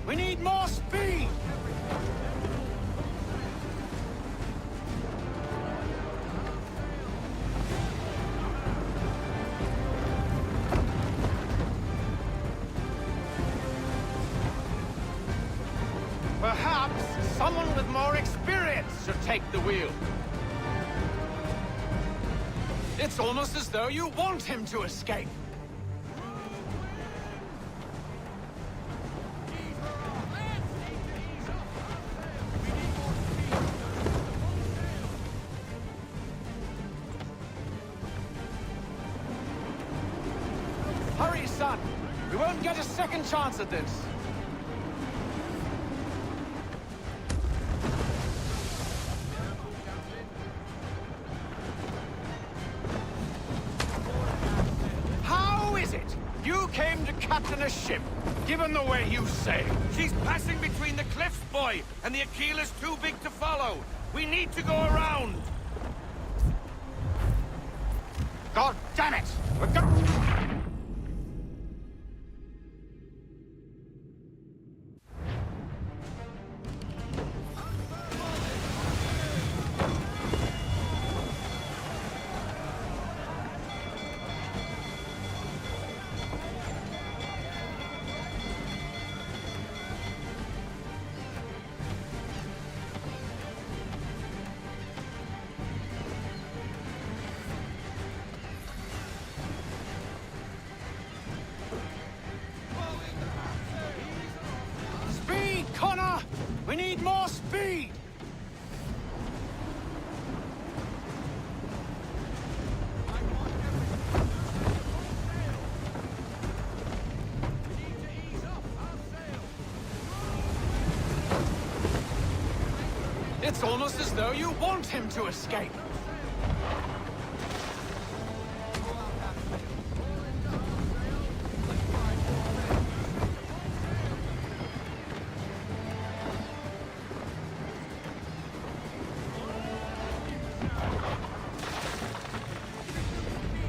We need more speed! Perhaps someone with more experience should take the wheel. It's almost as though you want him to escape. Hurry, son! We won't get a second chance at this! How is it you came to captain a ship, given the way you sail? She's passing between the cliffs, boy, and the Aquila's too big to follow. We need to go around. God damn it! We need more speed! It's almost as though you want him to escape.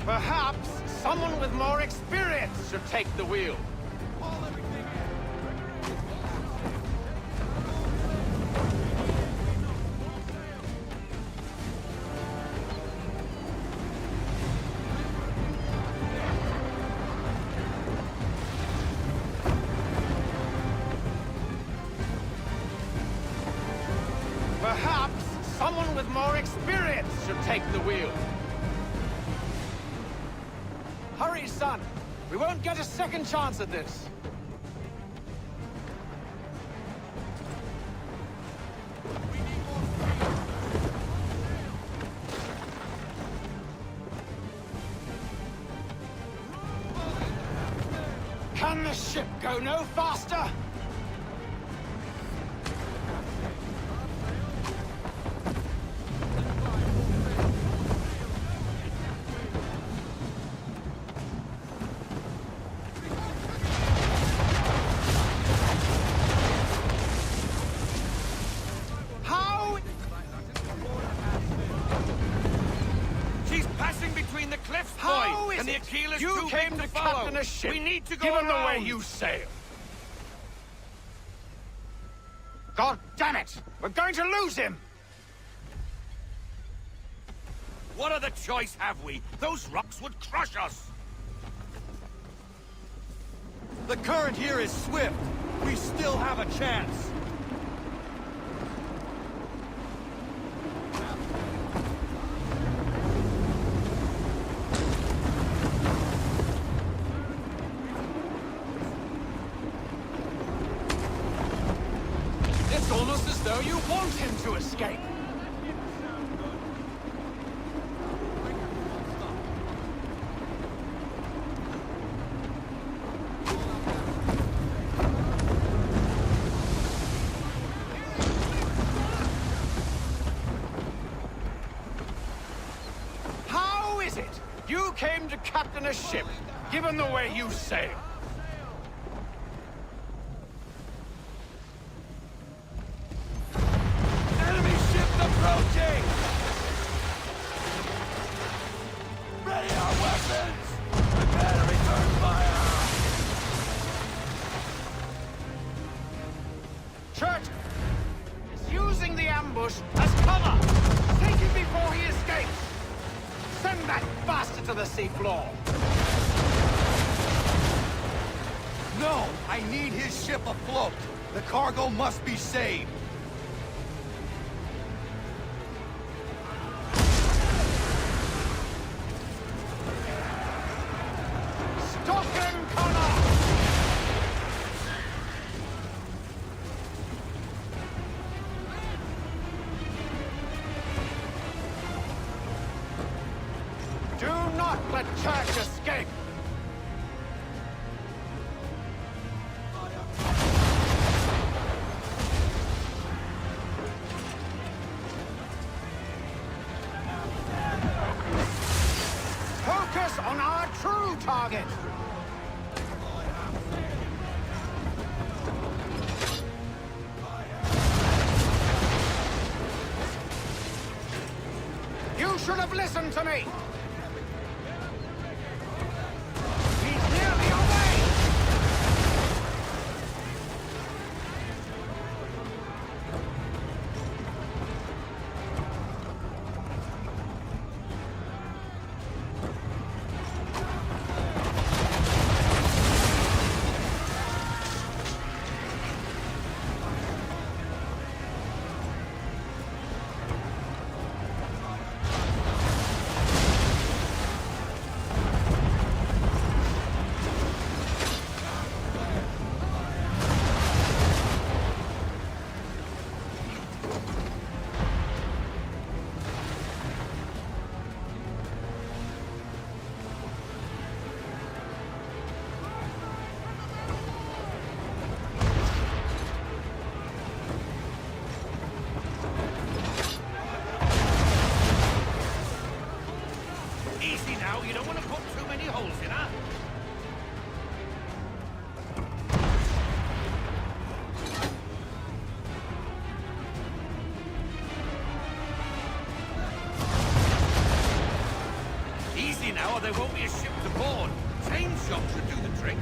Perhaps someone with more experience should take the wheel. Perhaps someone with more experience should take the wheel. Hurry, son! We won't get a second chance at this. Can the ship go no faster? How is it? You came to captain a ship. We need to go given around. the way you sail. God damn it! We're going to lose him! What other choice have we? Those rocks would crush us. The current here is swift. We still have a chance. It's almost as though you want him to escape. How is it? You came to captain a ship, given the way you sail. Enemy ship approaching! Ready our weapons! Prepare to return fire! Church is using the ambush as cover. Take him before he escapes. Send that bastard to the seafloor. No! I need his ship afloat! The cargo must be saved! Stop him, Connor! Do not let Church escape! Focus on our true target! You should have listened to me! He's nearly away! there won't be a ship to board. Chain shot should do the trick.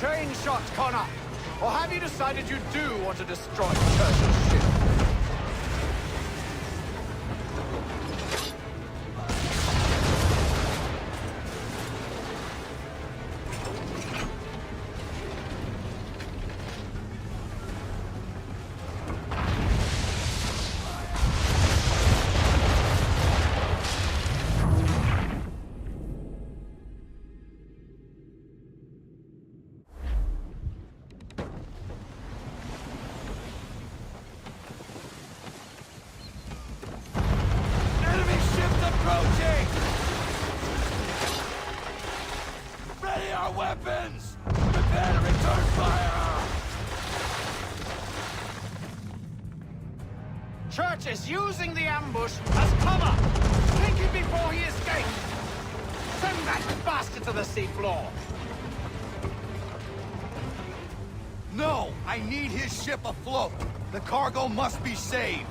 Chain shot, Connor! Or have you decided you do want to destroy Church's ship? Ready our weapons! Prepare to return fire! Church is using the ambush as cover! Take him before he escapes! Send that bastard to the seafloor! No! I need his ship afloat! The cargo must be saved!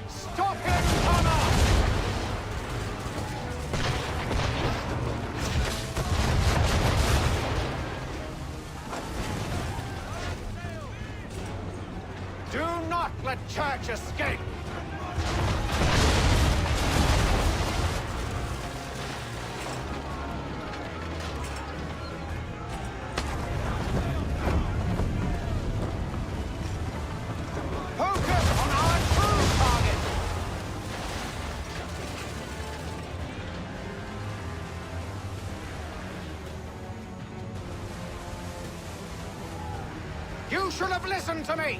Stop him, Connor! Do not let Church escape! Focus on our true target! You should have listened to me!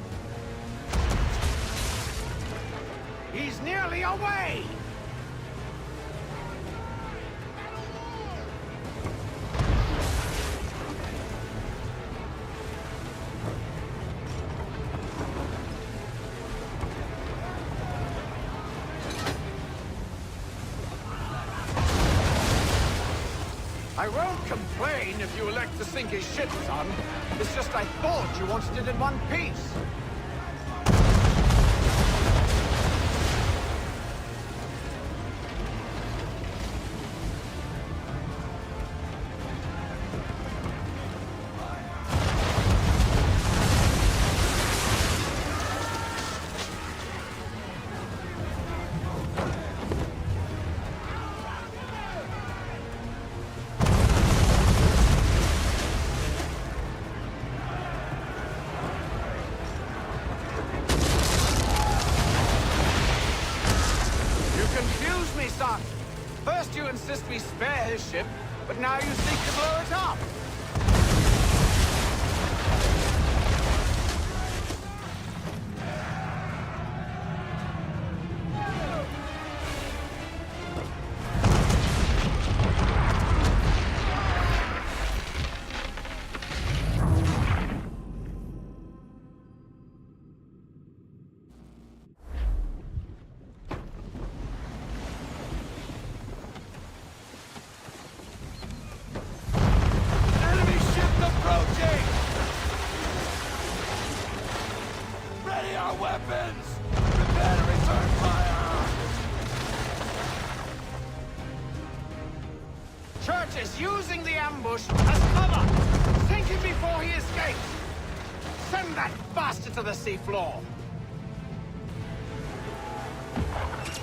He's nearly away! I won't complain if you elect to sink his ship, son. It's just I thought you wanted it in one piece. Confuse me, son. First you insist we spare his ship, but now you seek to blow it up. Enemy ship approaching! Ready our weapons! Prepare to return fire! Church is using the ambush as cover! Sink him before he escapes! Send that bastard to the seafloor!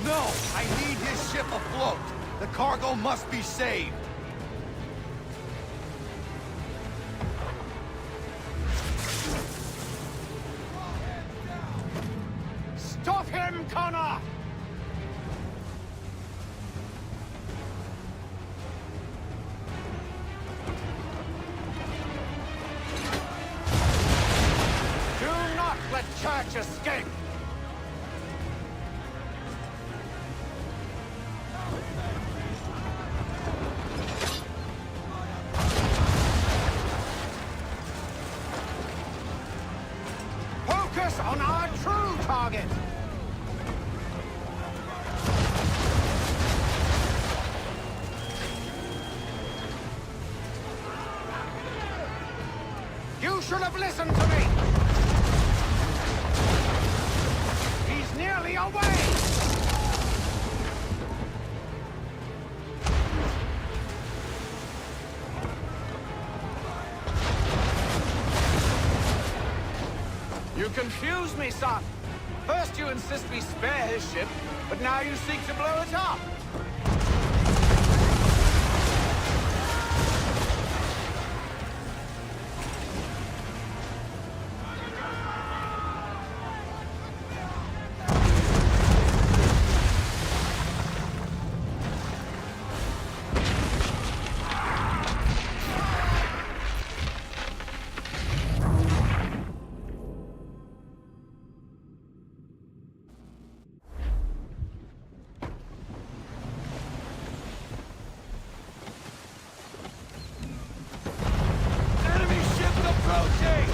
No! I need his ship afloat! The cargo must be saved! Stop him, Connor! Do not let Church escape! Focus on our true target! You should have listened to me! He's nearly away! You confuse me, son. First you insist we spare his ship, but now you seek to blow it up. Enemy ship approaching!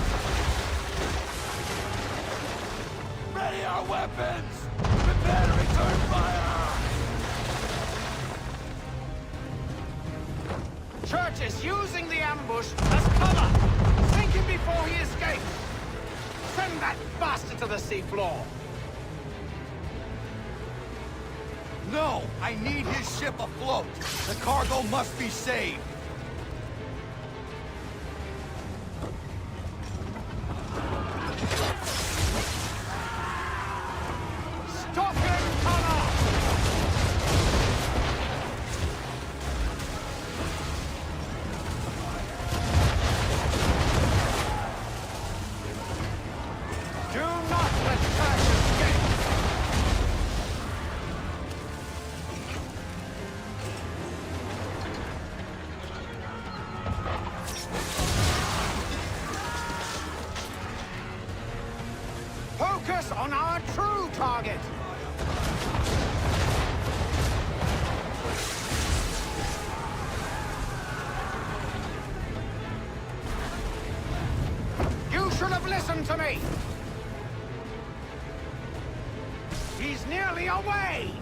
Ready our weapons! Prepare to return fire! Church is using the ambush as cover! Sink him before he escapes! Send that bastard to the seafloor! No! I need his ship afloat! The cargo must be saved! Stop him, Connor! Do not let Church escape! Focus on our true target! You should have listened to me! He's nearly away!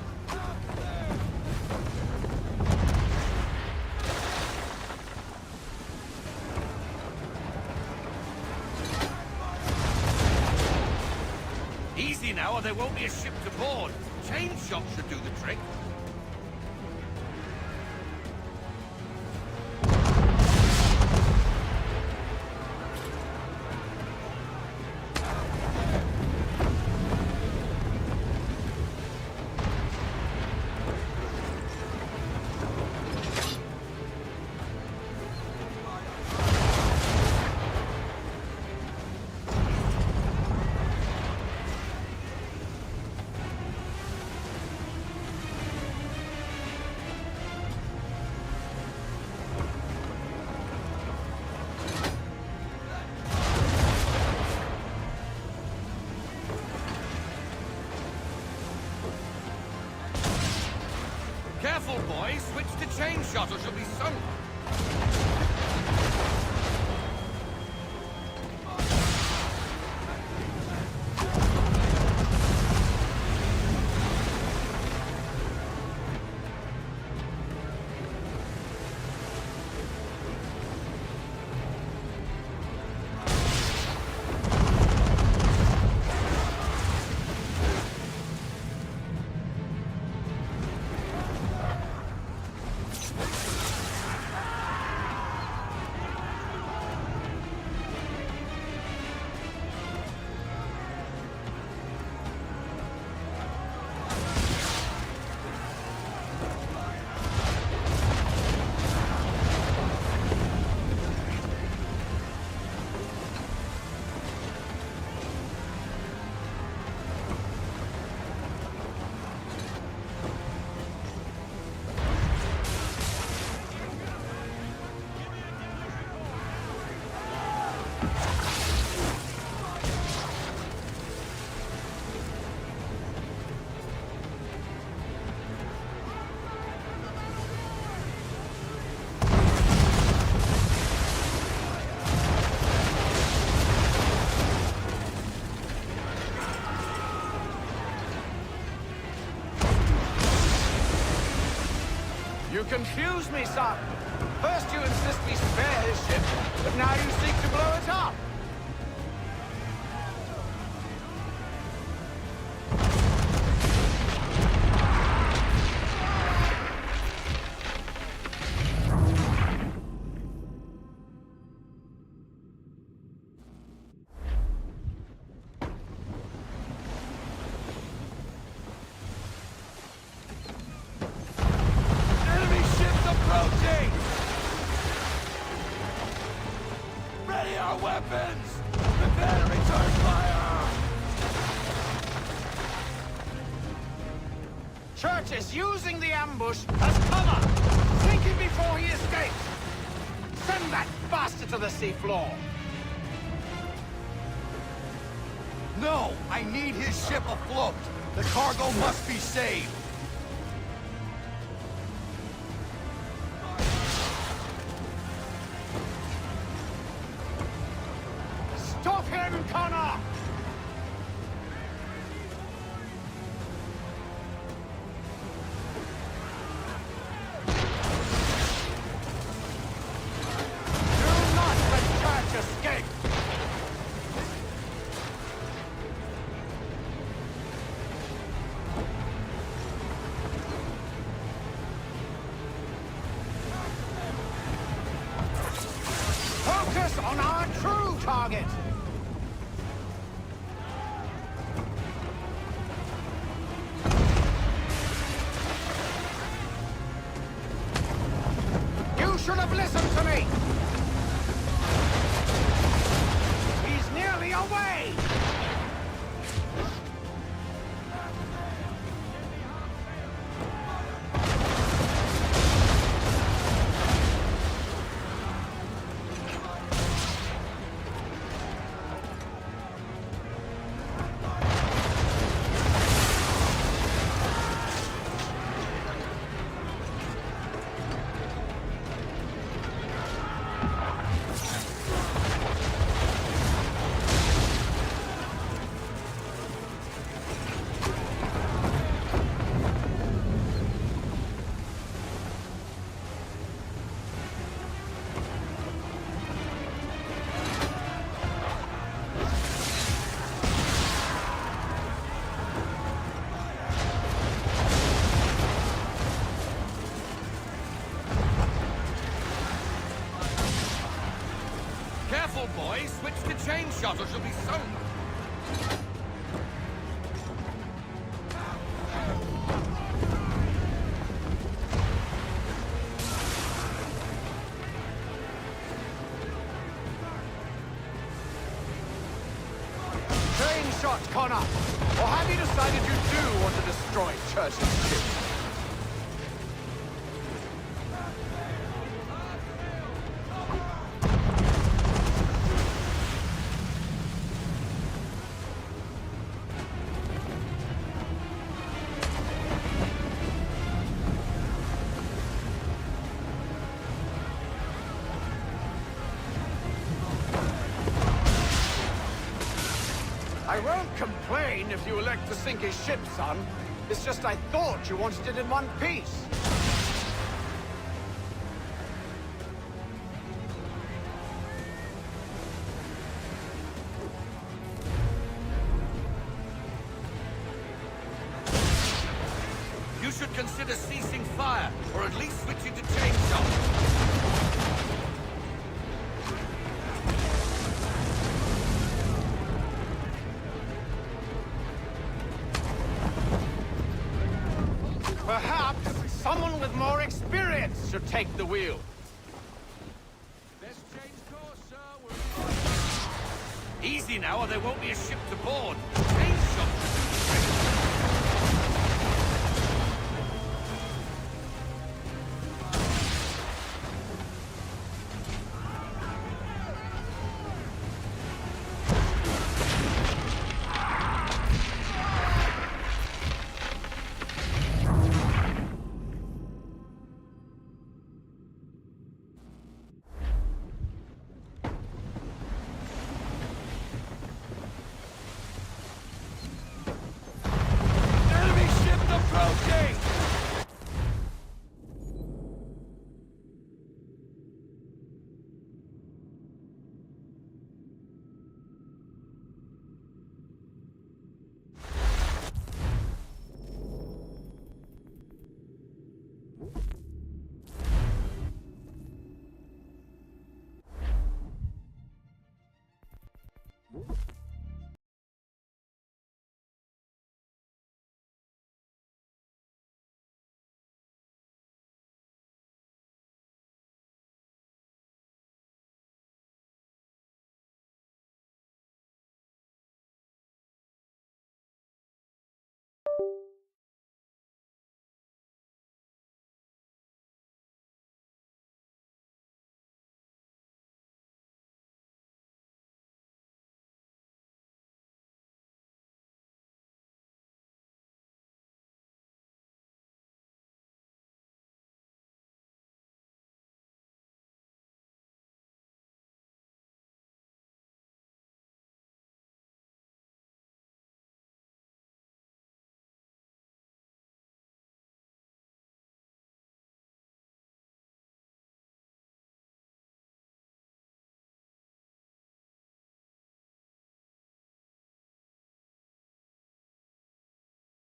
Easy now, or there won't be a ship to board. Chain shot should do the trick. Careful, boys. Switch to chain shot or she'll be sunk. confuse me, son. First you insist we spare his ship, but now you seek to blow it up. Enemy ships approaching! Ready our weapons! Prepare to return fire! Church is using the ambush as cover! Sink him before he escapes! Send that bastard to the seafloor! No! I need his ship afloat! The cargo must be saved! Stop him, Connor! Do not let Church escape! Focus on our true target! You should have listened to me! He's nearly away! Careful, boys. Switch to chain shot or she'll be sunk. Train shot, Connor! Or have you decided you do want to destroy Church's ship? I won't complain if you elect to sink his ship, son. It's just I thought you wanted it in one piece. You should consider ceasing fire, or at least switching to chain shot. Perhaps someone with more experience should take the wheel. Let's change course, sir. Easy now, or there won't be a ship to board. Change